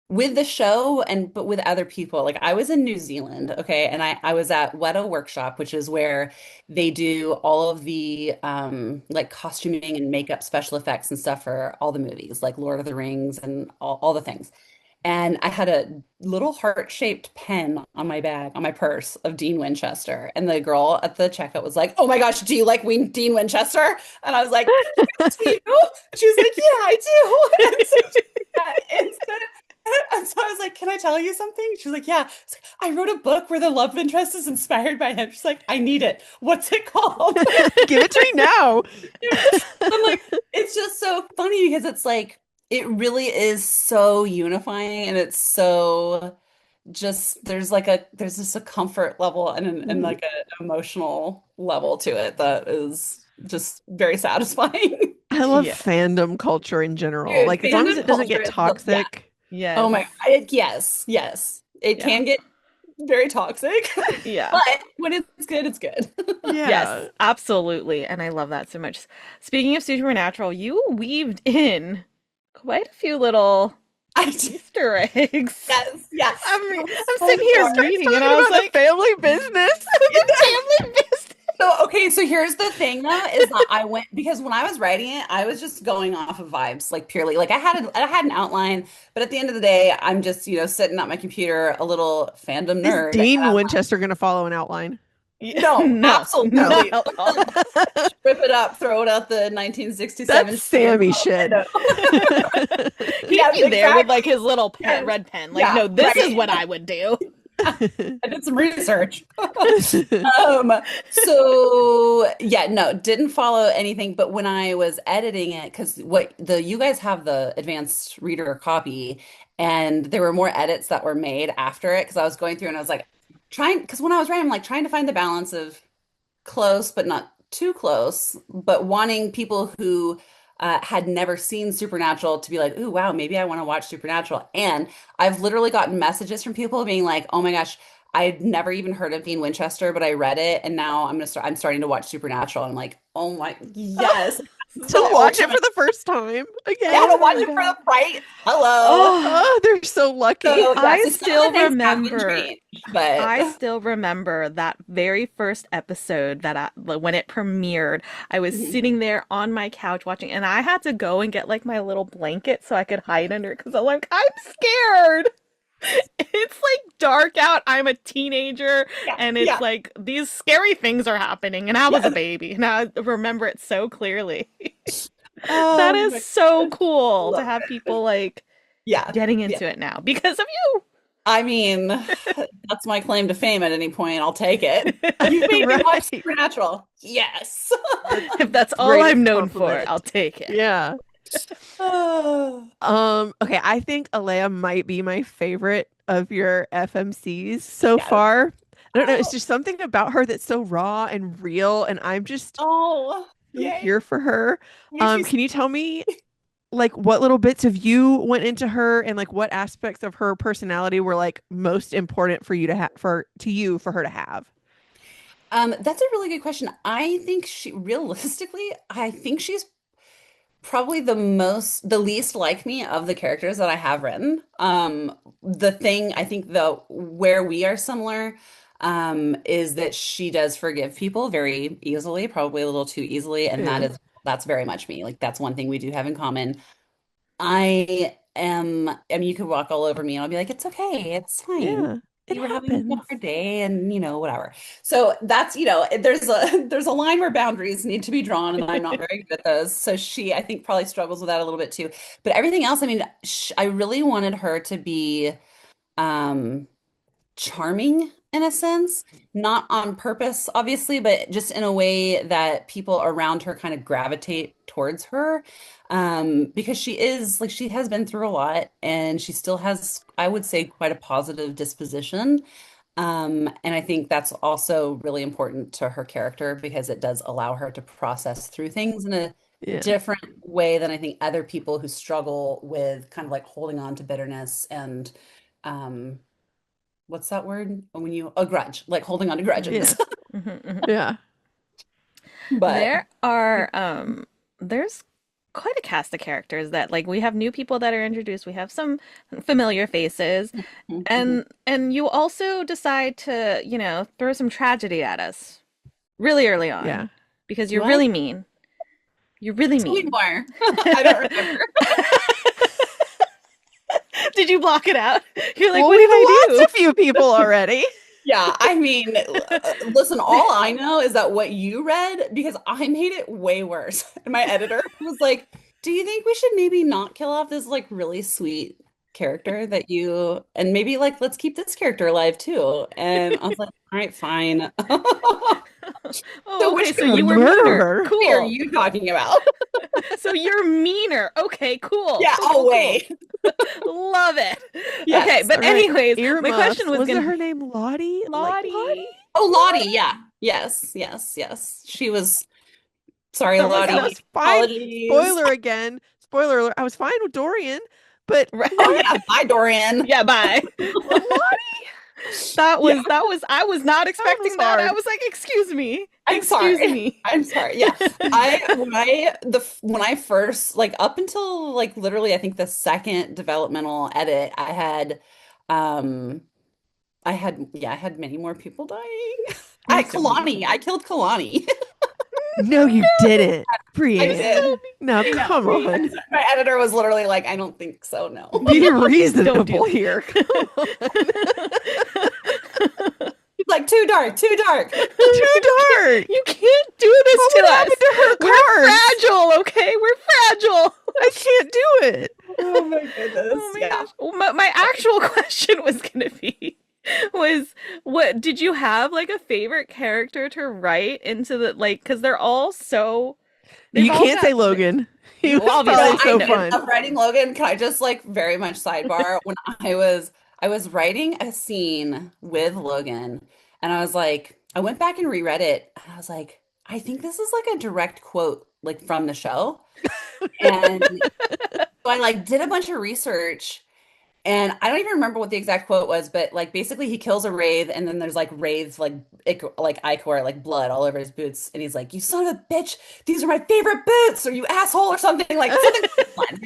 with the show and but with other people. Like I was in New Zealand, okay, and I was at Weta Workshop, which is where they do all of the like costuming and makeup special effects and stuff for all the movies, like Lord of the Rings and all the things. And I had a little heart-shaped pen on my bag, on my purse of Dean Winchester. And the girl at the checkout was like, "Oh my gosh, do you like Dean Winchester?" And I was like, "Yes, do you?" And she was like, "Yeah, I do." And so she got instant. And so I was like, "Can I tell you something?" She was like, "Yeah." I was like, "I wrote a book where the love interest is inspired by him." She's like, "I need it. What's it called?" Give it to me now. I'm like, it's just so funny because it's like it really is so unifying and it's so just there's just a comfort level and Mhm. like an emotional level to it that is just very satisfying. I love Yeah. fandom culture in general. Dude, Like as long as fandom it doesn't culture get is yeah. toxic. Oh Yes. my, yes, yes. It Yeah. can get very toxic, Yeah. but when it's good, it's good. Yeah. Yes, absolutely. And I love that so much. Speaking of Supernatural, you weaved in quite a few little I do. Easter eggs. Yes, yeah. I'm So sitting here sorry. Starts reading and talking I was about the like, family business. the family business. So, okay, so here's the thing though, is that I went because when I was writing it, I was just going off of vibes, like purely. Like I had an outline, but at the end of the day, I'm just, sitting at my computer, a little fandom Is nerd. Dean Winchester going to follow an outline? Yeah, No, no, No. not absolutely. at all. Rip it up, throw it out the That's 1967 Cheers Sammy bottle shit. window. He'd Yeah, be there with exactly. like his little pen, Yes. red pen. Like, Yeah, no, this is right. what I would do. I did some research. So yeah, no, didn't follow anything. But when I was editing it, because you guys have the advanced reader copy, and there were more edits that were made after it because I was going through and I was like trying because when I was writing, I'm like trying to find the balance of close but not too close, but wanting people who had never seen Supernatural to be like, "Ooh, wow, maybe I want to watch Supernatural." And I've literally gotten messages from people being like, "Oh my gosh, I'd never even heard of Dean Winchester, but I read it, and now I'm starting to watch Supernatural." And I'm like, "Oh my, yes, this is To the watch it ultimate." for the first time Yeah, again. to Oh watch my it for God. the right. Hello. Oh, Oh, they're so lucky. So yes, I so some of the still things have been remember. changed, but I still remember that very first episode when it premiered. I was sitting there on my couch watching, and I had to go and get like my little blanket so I could hide under it because I'm like, I'm scared. It's like dark out. I'm a teenager, yeah, and it's yeah, like these scary things are happening, and I was a yes. baby, and I remember it so clearly. That Oh is my so gosh, cool to love have it. people like Yeah. getting Yeah. into it now because of I mean, that's my claim to fame at any point. I'll take it. you. You made me watch Right. Supernatural. Yes. The If that's all I'm greatest known for, compliment. I'll take it. Yeah. Oh, Okay, I think Alea might be my favorite of your FMCs so yes. far. I don't know, it's Oh, just something about her that's so raw and real, and I'm just oh, so yay. here for her. Makes me Can you tell me like what little bits of you went into her and like what aspects of her personality were like most important for you to have for her to have? that's a really good question. I think realistically, I think she's probably the least like me of the characters that I have written. The thing I think though where we are similar is that she does forgive people very easily, probably a little too easily, and Yeah. that's very much me. Like that's one thing we do have in common. I mean, you could walk all over me and I'll be like, it's okay, it's fine. Yeah. It You were having a happens. hard day and whatever. So that's, there's a line where boundaries need to be drawn and I'm not very good at those. So I think probably struggles with that a little bit too. But everything else, I mean, I really wanted her to be um charming in a sense, not on purpose, obviously, but just in a way that people around her kind of gravitate towards her. Because she is like she has been through a lot and she still has, I would say, quite a positive disposition. And I think that's also really important to her character because it does allow her to process through things in a Yeah. different way than I think other people who struggle with kind of like holding on to bitterness and what's that word? When you a grudge, like holding on to Yeah. grudges. Mhm, mhm. Yeah. But There are there's quite a cast of characters that like we have new people that are introduced, we have some familiar faces, Mhm. and you also decide to, you know, throw some tragedy at us really early on Yeah. because you're Do I? really mean. You're really Tell me mean. more. I don't remember. Did you block it out? You're like, Well, what we've did I lost do? a few people already. Yeah, I mean, listen, all I know is that what you read, because I made it way worse. And my editor was like, "Do you think we should maybe not kill off this like really sweet character that you and maybe like let's keep this character alive too?" And I was like, "All right, fine." Oh, So okay, which so Gonna you were murder meaner. her. character are Cool. you talking about? So you're meaner. Okay, cool. Yeah, Cool, oh cool, cool. wait. Love it. Okay, Yes. but All right. anyways, my question Earmuffs. was Wasn't gonna her be name Lottie? Like Lottie? Lottie. Oh, Lottie, yeah. Yes, yes, yes. She was sorry, That was I that Lottie. was fine. Apologies. Spoiler again. Spoiler alert. I was fine with Dorian, but right. Oh Lottie? yeah, bye, Dorian. Yeah, bye. Lottie? Yeah, That was I was not That was expecting that. I hard. was like, excuse me. I'm Excuse sorry. me. I'm sorry. Yeah. When I first like up until like literally I think the second developmental edit, um I had many more people dying. I Me too. Kalani. I killed Kalani. No, you didn't, I You're did. so Brienne. Now, I know. come on. My editor was literally like, I don't think so, no. Be don't do reasonable here. Come on. He's like, too dark, too dark. Too dark. You can't do this What to would us. happen to her We're cards? fragile, okay? We're fragile. I can't do it. Oh my goodness. Oh my Yeah. gosh. Well, my actual question was gonna be was what did you have like a favorite character to write into the like because they're all so they've You all can't got say Logan. He was obviously probably No, I so know. fun. Of writing Logan, can I just like very much sidebar? When I was writing a scene with Logan, and I was like, I went back and reread it, and I was like, I think this is like a direct quote like from the show. And so I like did a bunch of research and I don't even remember what the exact quote was, but like basically he kills a wraith and then there's like wraiths like ichor like blood all over his boots and he's like, "You son of a bitch, these are my favorite boots," or "You asshole," or something like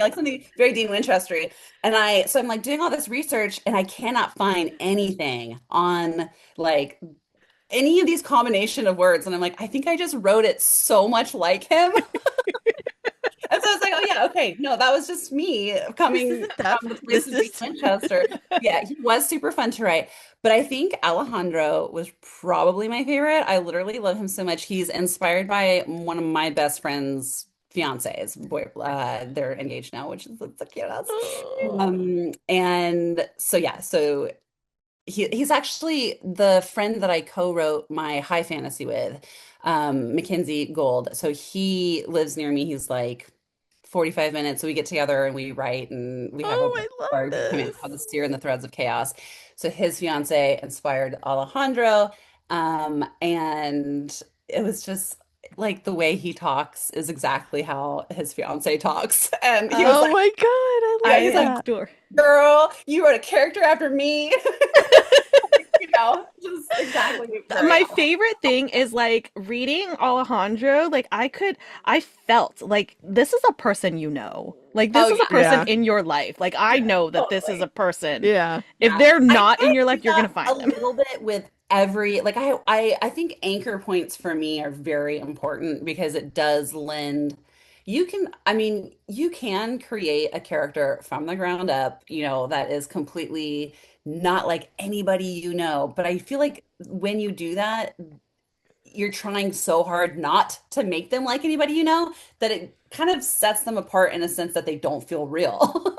something very Dean Winchester. And I'm like doing all this research and I cannot find anything on like any of these combination of words and I'm like, I think I just wrote it so much like him. And so I was like, oh yeah, okay. No, that was just me This coming isn't that. from the place This of Dean is. Winchester. Yeah, he was super fun to write. But I think Alejandro was probably my favorite. I literally love him so much. He's inspired by one of my best friend's fiancés. Boy, they're engaged now, which is the cutest. And so yeah, so he's actually the friend that I co-wrote my high fantasy with, Mackenzie Gold. So he lives near me. He's like 45 minutes. So we get together and we write and we have a Oh, book I love called this. The Seer and the Threads of Chaos. So his fiance inspired Alejandro. And it was just like the way he talks is exactly how his fiance talks. And he was Oh like, my God, I yeah, love he's I like, that. adore. "Girl, you wrote a character after me." Just exactly very My awesome. favorite thing is like reading Alejandro, like I felt like this is a person you know. Like Oh this is a yeah, person Yeah. in your life. Like I yeah, know that this is a totally. person. Yeah. If Yeah. they're I not kind in of your do life, you're that gonna a find them. little bit with every like I think anchor points for me are very important because it does lend you can I mean you can create a character from the ground up, you know, that is completely not like anybody you know, but I feel like when you do that you're trying so hard not to make them like anybody you know that it kind of sets them apart in a sense that they don't feel real.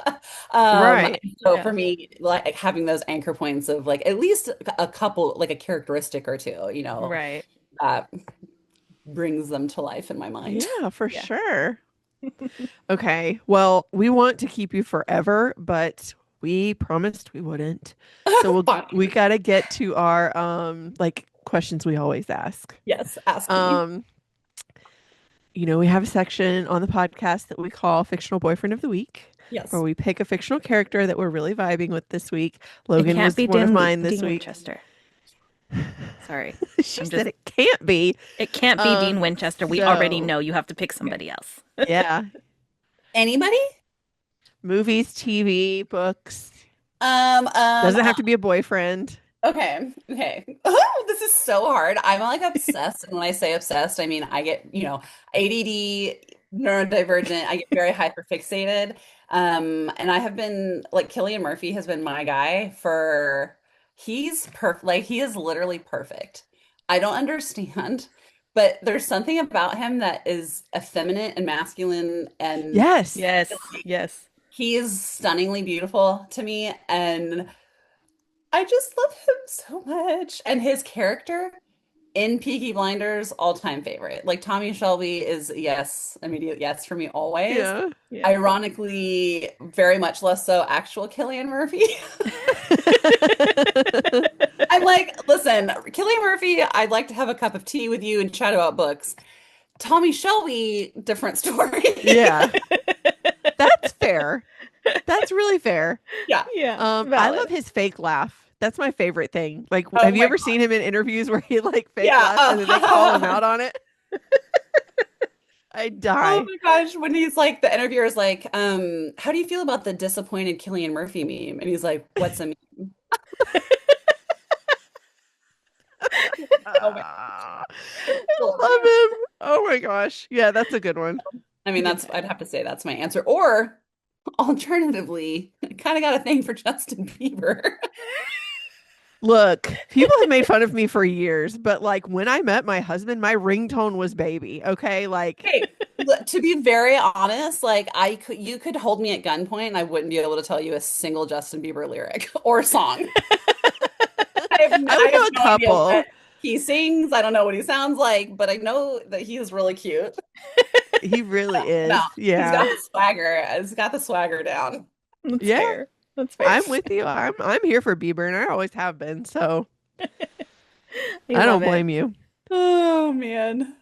Right. So Yeah. for me, like having those anchor points of like at least a couple, like a characteristic or two, you know, Right. uh, brings them to life in my mind. Yeah, for Yeah. sure. Okay. Well, we want to keep you forever, but we promised we wouldn't. So we Fine. got to get to our like questions we always ask. Yes, ask me. Um, we have a section on the podcast that we call Fictional Boyfriend of the Week. Yes. where we pick a fictional character that we're really vibing with this week. It Logan can't was be one of Dean mine this Dean week. Winchester. Sorry. She I'm said just it can't be. it can't be Dean Winchester. We already So know you have to pick somebody else. yeah, Anybody? movies, TV, books. Um, um, Doesn't have to be a boyfriend. Okay. Okay. Oh, this is so hard. I'm like obsessed. And when I say obsessed, I mean I get, ADD, neurodivergent. I get very hyperfixated. And I have been like Cillian Murphy has been my guy for he's perfect. Like he is literally perfect. I don't understand, but there's something about him that is effeminate and masculine and Yes. Yes, yes. he is stunningly beautiful to me. And I just love him so much. And his character in Peaky Blinders, all-time favorite. Like Tommy Shelby is yes, immediate yes for me always. Yeah. Yeah. Ironically, very much less so actual Cillian Murphy. I'm like, listen, Cillian Murphy, I'd like to have a cup of tea with you and chat about books. Tommy Shelby, different story. Yeah. That's fair. That's really fair. Yeah. Yeah. I Valid. love his fake laugh. That's my favorite thing. Like, Oh have you my ever seen him in interviews where he like fake Yeah. laughs and then they call him out on it? I die. Oh my gosh, when he's like the interviewer is like, how do you feel about the disappointed Cillian Murphy meme? And he's like, what's a meme? Oh my Ah, I love him. Oh my gosh. Yeah, that's a good one. I mean, I'd have to say that's my answer. Or alternatively, I kind of got a thing for Justin Bieber. Look, people have made fun of me for years, but like when I met my husband, my ringtone was baby. Okay. Like, Hey, to be very honest, like you could hold me at gunpoint and I wouldn't be able to tell you a single Justin Bieber lyric or song. I I would know a have no idea couple. what he sings. I don't know what he sounds like, but I know that he is really cute. He really is. No, he's got Yeah. the swagger. He's got the swagger down. That's Yeah. fair. That's fair. I'm with you. I'm here for Bieber and I always have been. So I I love don't it. blame you. Oh man.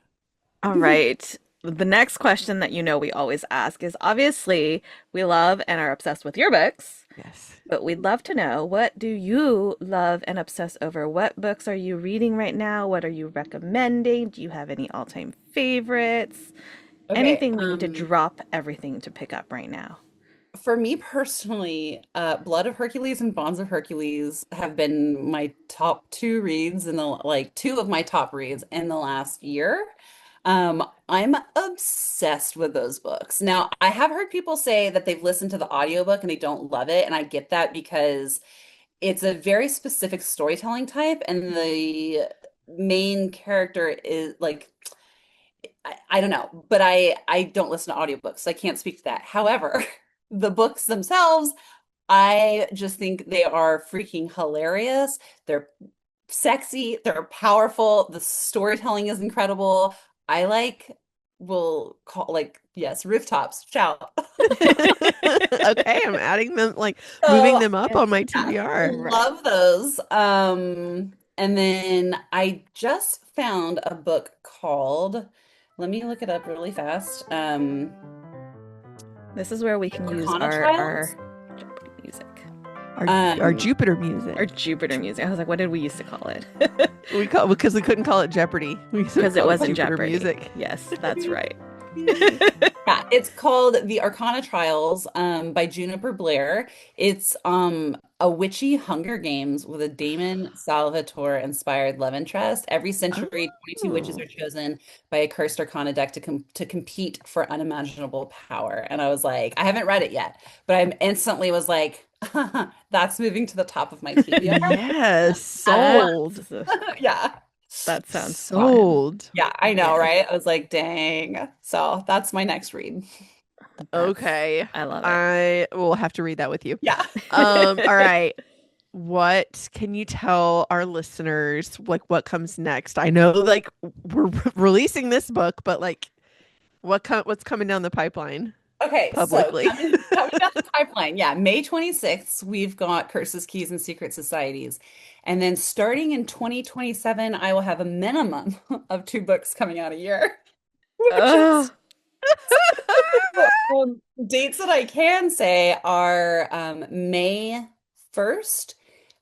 All right. The next question that we always ask is obviously we love and are obsessed with your books, Yes. but we'd love to know, what do you love and obsess over? What books are you reading right now? What are you recommending? Do you have any all-time favorites? Okay, Anything we need to drop everything to pick up right now? for me personally, Blood of Hercules and Bonds of Hercules have been my top two reads in the like two of my top reads in the last year. I'm obsessed with those books. Now, I have heard people say that they've listened to the audiobook and they don't love it, and I get that because it's a very specific storytelling type, and the main character is like I don't know, but I don't listen to audiobooks, so I can't speak to that. However, the books themselves, I just think they are freaking hilarious. They're sexy, they're powerful, the storytelling is incredible. I like will call like yes, rooftops, shout. Okay, I'm adding them, like moving So them up on my TBR. Right. love those. And then I just found a book called, let me look it up really fast. This is where we can use Arcana our Trials? Jeopardy music. Our Jupiter music. Or Jupiter music. I was like, what did we used to call it? Because we couldn't call it Jeopardy. We used to Because it call wasn't Jupiter Jeopardy. music. Yes, that's right. Yeah, it's called The Arcana Trials by Juniper Blair. It's a witchy Hunger Games with a Damon Salvatore inspired love interest. Every century, 22 witches Oh. are chosen by a cursed Arcana deck to compete for unimaginable power. And I was like, I haven't read it yet, but I instantly was like, that's moving to the top of my TBR. Yes, sold. Yeah. That sounds fun. Sold. Yeah, I know, Yes. right? I was like, dang. So that's my next read. Okay. I love it. I will have to read that with you. Yeah. All right. What can you tell our listeners, like what comes next? I know like we're releasing this book, but like what's coming down the pipeline? Okay, Publicly. so coming down the pipeline, yeah, May 26th, we've got Curses, Keys, and Secret Societies. And then starting in 2027, I will have a minimum of 2 books coming out a year. Which Ugh. is Dates that I can say are May 1st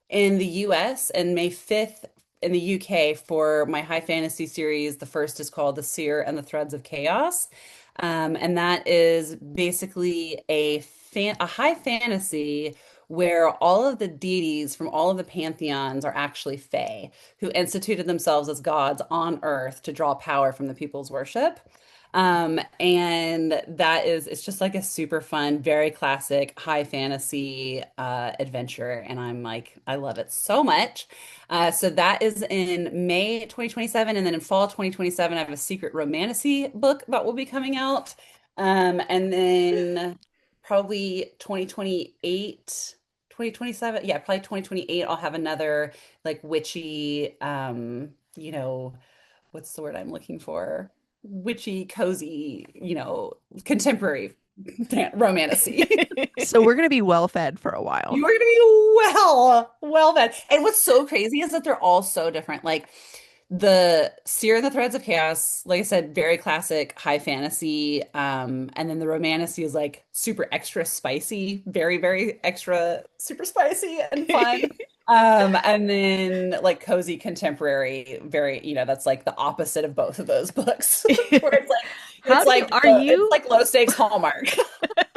in the US and May 5th in the UK for my high fantasy series. The first is called The Seer and the Threads of Chaos. And that is basically a high fantasy where all of the deities from all of the pantheons are actually fae, who instituted themselves as gods on Earth to draw power from the people's worship. And it's just like a super fun, very classic high fantasy adventure. And I'm like, I love it so much. So that is in May 2027. And then in fall 2027, I have a secret romantasy book that will be coming out. And then probably 2028, 2027. Yeah, probably 2028, I'll have another like witchy, what's the word I'm looking for? Witchy, cozy, contemporary romantasy. So we're gonna be well fed for a while. You are going to be well fed. And what's so crazy is that they're all so different. Like the Seer and the Threads of Chaos, like I said, very classic high fantasy. And then the romantasy is like super extra spicy, very, very extra super spicy and fun. And then like cozy contemporary, very, that's like the opposite of both of those books. Where it's like low stakes Hallmark.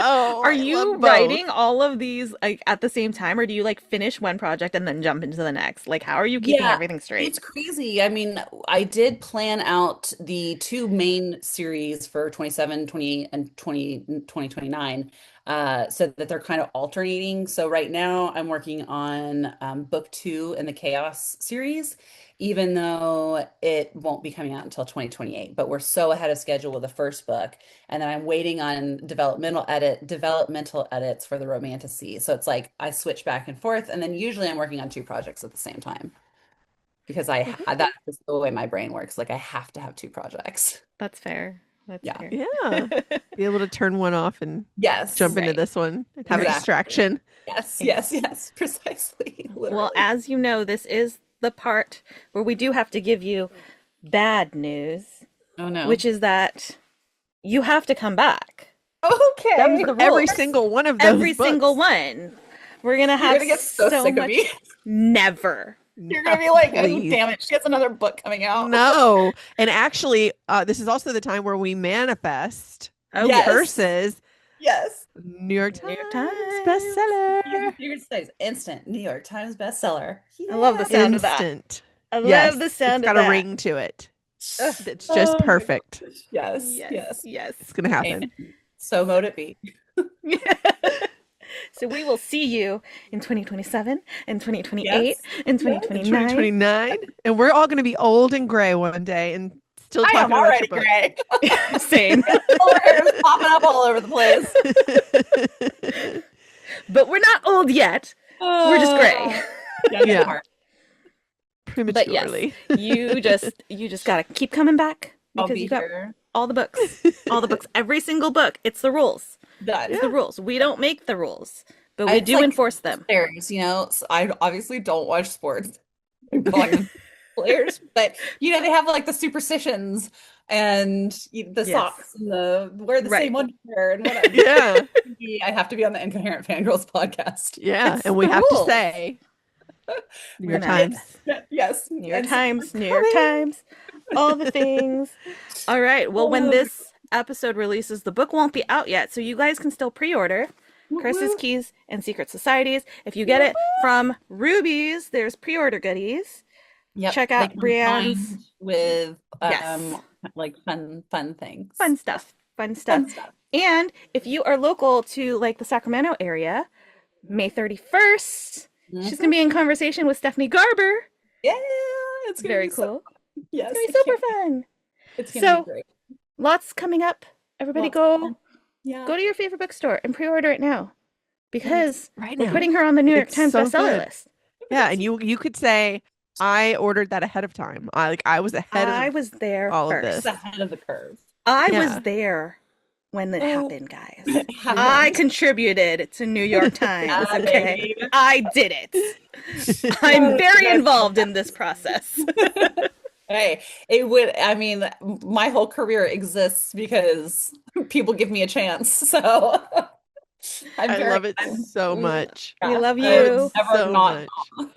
Oh, Are you writing all of these like at the same time, or do you like finish one project and then jump into the next? Like, how are you keeping everything straight? It's crazy. I mean, I did plan out the two main series for 27, 20, and 2029, so that they're kind of alternating. So right now I'm working on book 2 in the Chaos series, even though it won't be coming out until 2028. But we're so ahead of schedule with the first book. And then I'm waiting on developmental edits for the romantasy. So it's like I switch back and forth, and then usually I'm working on 2 projects at the same time because that's just the way my brain works. Like I have to have 2 projects. That's fair. That's fair. Yeah. Be able to turn one off and jump into this one and have a distraction. Yes, precisely. Literally. Well, as you know, this is the part where we do have to give you bad news. Oh no. Which is that you have to come back. Okay. Every single one of those Every single one. We're going to have You're gonna get so sick much. Of me. Never. You're going to be like, oh, damn it, she has another book coming out. No. And actually, this is also the time where we manifest curses. Yes. New York Times bestseller. New York Times, instant New York Times bestseller. I love the sound of that. I love the sound of that. It's got a ring to it. It's just perfect. Yes. It's going to happen. So mote it be. So we will see you in 2027 and 2028 and 2029. And we're all going to be old and gray one day and still talking about already your book. Gray. Same. It's popping up all over the place. But we're not old yet. We're just gray. Yeah. Prematurely. But yes, you just gotta keep coming back because you got all the books. Every single book. It's the rules. It's the rules. We don't make the rules, but we do enforce them. Players, so I obviously don't watch sports. Players, but they have like the superstitions and the socks and wear the same underwear and whatever. Yeah. I have to be on the Incoherent Fangirls podcast. Yeah, and we have to say New York Times. Yes. New York Times, all the things. All right. Well, when this episode releases, the book won't be out yet, so you guys can still pre-order Curses, Keys, and Secret Societies. If you get it from Ruby's, there's pre-order goodies. Yep. Check out Brienne's with like fun things. Fun stuff. And if you are local to like the Sacramento area, May 31st, she's gonna be in conversation with Stephanie Garber. Yeah, it's gonna very be cool. Yes, it's gonna be super fun. It's gonna be great. Lots coming up. Everybody go to your favorite bookstore and pre-order it now, because we're putting her on the New York Times bestseller list. Yeah, and you could say I ordered that ahead of time. I was ahead of. I was there all first. of this. Ahead of the curve. I was there when it happened, guys. I contributed to New York Times. Okay, I did it. I'm very involved in this process. Hey, it would, I mean, my whole career exists because people give me a chance. So I'm I very, love it I'm, so We much. we yeah, love I love it you. never so not. much.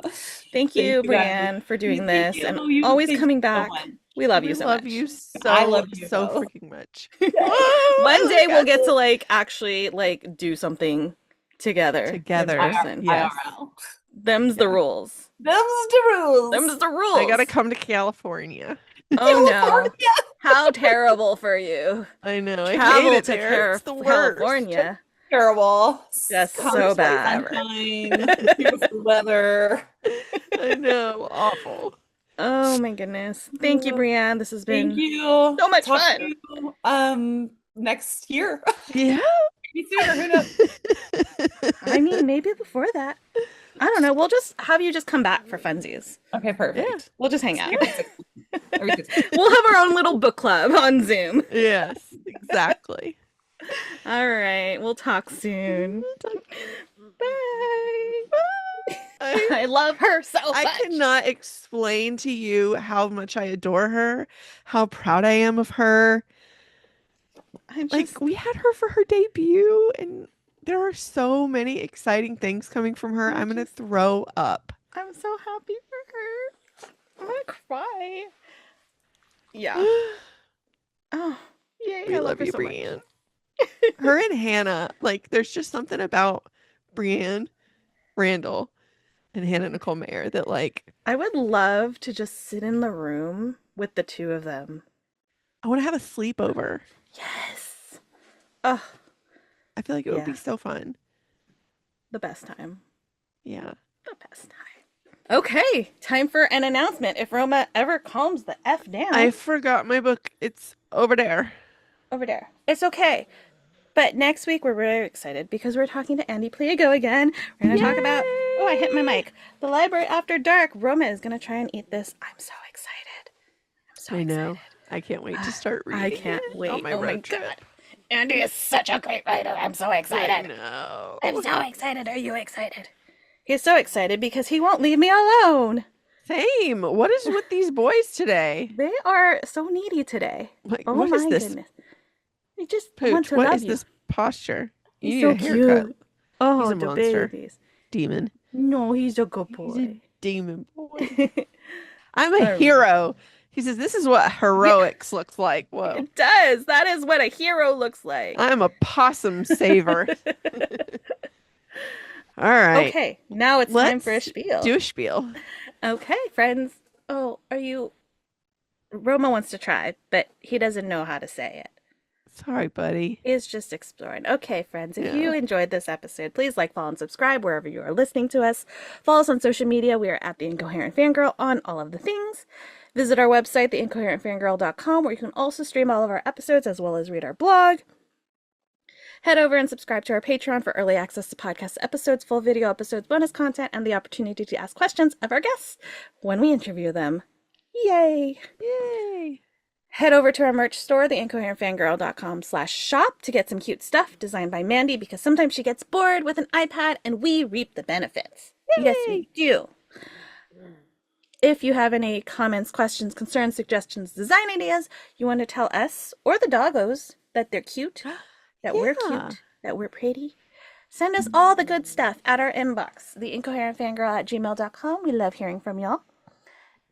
Thank Thank you, you guys. Brienne, for doing Thank this and you. You, always thank you coming so back. much. We love you We so love you much. I so, love you so both. freaking much. Yay. Oh, One oh my day we'll God. get to like actually like do something together in Together. person. Yes. IRL. Them's the Yeah. rules. Them's the rules. Them's the I gotta rules. come to California. Oh no. California. How terrible for you. I know. I hate Travel it to there. It's the worst. California. Terrible. Just Come so to the bad. sunshine, beautiful weather. I know. Awful. Oh my goodness. Thank you, Brienne. This has Thank been you. so much Talk to fun. you next year. Yeah. Maybe sooner. Who knows? I mean, maybe before that. I don't know. We'll just have you just come back for funsies. Okay, Yeah. perfect. We'll just hang out. Every 6 months. We'll have our own little book club on Zoom. Yes, exactly. All right. We'll talk soon. Bye. I, I love her so I much. cannot explain to you how much I adore her, how proud I am of her. I'm Like, just, we had her for her debut, and there are so many exciting things coming from her. I'm gonna throw up. I'm so happy for her. I'm gonna cry. Yeah. Oh, yay. We I love love her you, so much. Brienne. Her and Hannah, like, there's just something about Brienne Randall and Hannah Nicole Mayer that, like, I would love to just sit in the room with the two of them. I want to have a sleepover. Yes. Oh, I feel like it would yeah. be so fun. The best time. Yeah. The best time. Okay, time for an announcement. If Roma ever calms the F down I forgot my book. It's over there. over there, it's okay. But next week we're very excited because we're talking to Andy Pliego again. We're going to talk about, oh, I hit my mic. The Library After Dark. Roma is going to try and eat this. I'm so excited. I'm so I know. excited. I can't wait to start reading I can't it wait. on my Oh my road trip. God. Andy is such a great writer. I'm so I excited. know. I'm so excited. Are you excited? He's so excited because he won't leave me alone. Same. What is with these boys today? They are so needy today. Like, Oh what my is this? goodness. They just want Pooch, to what love is you. this posture? You He's need so a haircut. cute. Oh, He's a the monster. babies. Demon. No, he's a good He's a boy. demon boy. I'm a Um, hero. He says, this is what heroics looks like. Whoa. It does. That is what a hero looks like. I'm a possum saver. All right. Okay, now it's time for a Let's spiel. do a spiel. Okay, friends. Oh, Roma wants to try, but he doesn't know how to say it. Sorry, buddy. He's just exploring. Okay, friends, if Yeah. you enjoyed this episode, please like, follow, and subscribe wherever you are listening to us. Follow us on social media. We are at The Incoherent Fangirl on all of the things. Visit our website, theincoherentfangirl.com, where you can also stream all of our episodes as well as read our blog. Head over and subscribe to our Patreon for early access to podcast episodes, full video episodes, bonus content, and the opportunity to ask questions of our guests when we interview them. Yay! Yay. Head over to our merch store, theincoherentfangirl.com/shop, to get some cute stuff designed by Mandy, because sometimes she gets bored with an iPad and we reap the benefits. Yes, we do. If you have any comments, questions, concerns, suggestions, design ideas, you want to tell us or the doggos that they're cute, that we're Yeah. cute, that we're pretty, send us all the good stuff at our inbox, theincoherentfangirl@gmail.com. We love hearing from y'all.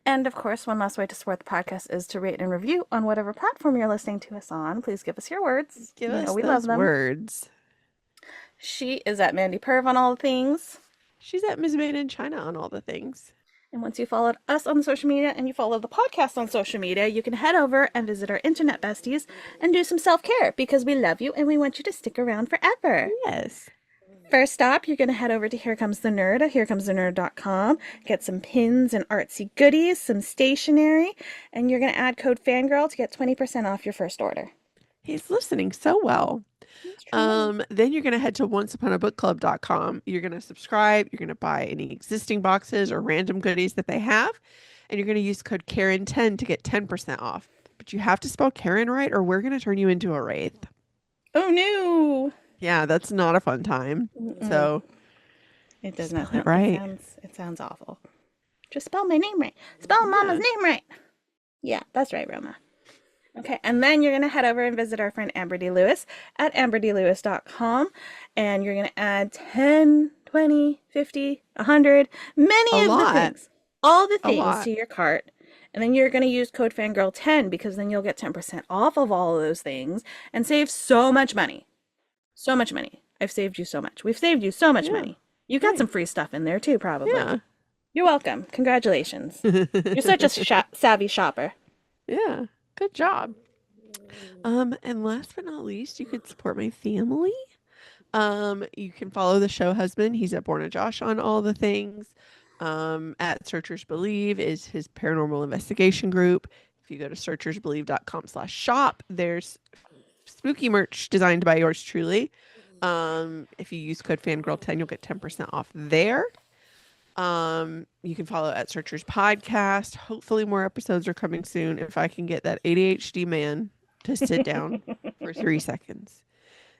And of course, one last way to support the podcast is to rate and review on whatever platform you're listening to us on. Please give us your words. Give You us know we those love them. words. She is at Mandy Perv on all the things. She's at Ms. Made in China on all the things. And once you followed us on social media and you follow the podcast on social media, you can head over and visit our internet besties and do some self-care, because we love you and we want you to stick around forever. Yes. First stop, you're going to head over to Here Comes the Nerd at herecomesthenerd.com, get some pins and artsy goodies, some stationery, and you're going to add code FANGIRL to get 20% off your first order. He's listening so well. Then you're going to head to onceuponabookclub.com. You're going to subscribe. You're going to buy any existing boxes or random goodies that they have. And you're going to use code Karen10 to get 10% off. But you have to spell Karen right, or we're going to turn you into a wraith. Oh, no. Yeah, that's not a fun time. Mm-mm. So It does spell not it sound right. It sounds awful. Just spell my name right. Spell Mama's Yeah. name right. Yeah, that's right, Roma. Okay, and then you're going to head over and visit our friend Amber D. Lewis at amberdlewis.com, and you're going to add 10, 20, 50, 100, A many of the lot. things, all the A things lot. to your cart. And then you're going to use code Fangirl10 because then you'll get 10% off of all of those things and save so much money. So much money. I've saved you so much. We've saved you so much Yeah. money. You got Right. some free stuff in there too, probably. Yeah. You're welcome. Congratulations. You're such a savvy shopper. Yeah. Good job. And last but not least, you could support my family. You can follow the show husband. He's at Borna Josh on all the things. At Searchers Believe is his paranormal investigation group. If you go to searchersbelieve.com/shop, there's spooky merch designed by yours truly. If you use code Fangirl10, you'll get 10% off there. You can follow at Searchers Podcast. Hopefully more episodes are coming soon if I can get that ADHD man to sit down for 3 seconds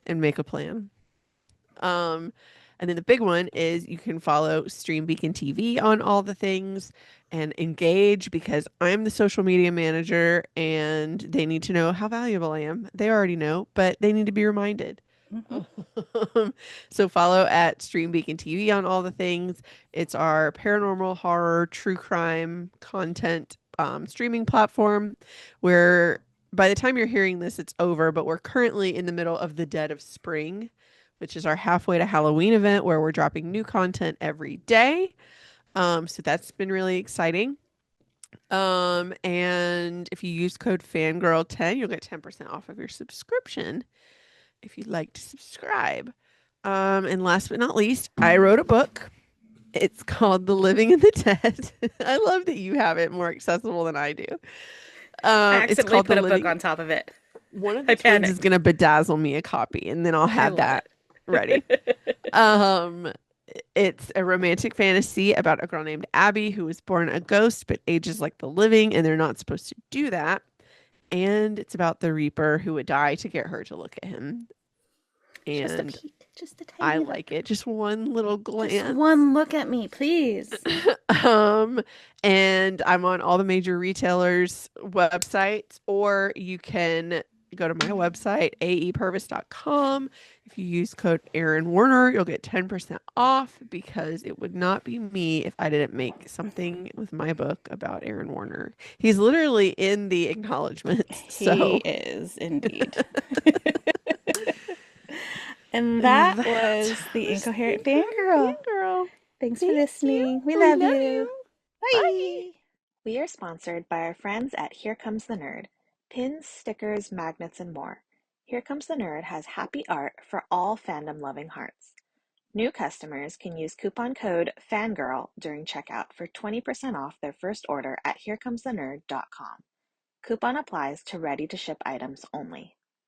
and make a plan. And then the big one is you can follow Stream Beacon TV on all the things and engage because I'm the social media manager and they need to know how valuable I am. They already know, but they need to be reminded. So follow at Stream Beacon TV on all the things. It's our paranormal horror, true crime content streaming platform where by the time you're hearing this, it's over, but we're currently in the middle of the dead of spring, which is our halfway to Halloween event where we're dropping new content every day. So that's been really exciting. And if you use code Fangirl10, you'll get 10% off of your subscription if you'd like to subscribe. And last but not least, I wrote a book. It's called The Living and the Dead. I love that you have it more accessible than I do. I It's accidentally called put The a book Living. on top of it. One of I the twins is panicked. gonna bedazzle me a copy, and then I'll I have love that ready. It's a romantic fantasy about a girl named Abby who was born a ghost but ages like the living, and they're not supposed to do that. And it's about the Reaper who would die to get her to look at him. Just a And peek, just a I tiny like it. Just one little Just glance. one look at me, please. And I'm on all the major retailers' websites, or you can go to my website, aepurvis.com. If you use code Aaron Warner, you'll get 10% off because it would not be me if I didn't make something with my book about Aaron Warner. He's literally in the acknowledgments. He So is indeed. And that was the Incoherent Fangirl. Fangirl. Thanks for Thank listening. We We love love you. you. Bye. We are sponsored by our friends at Here Comes the Nerd. Pins, stickers, magnets, and more. Here Comes the Nerd has happy art for all fandom-loving hearts. New customers can use coupon code FANGIRL during checkout for 20% off their first order at HereComesTheNerd.com. Coupon applies to ready-to-ship items only.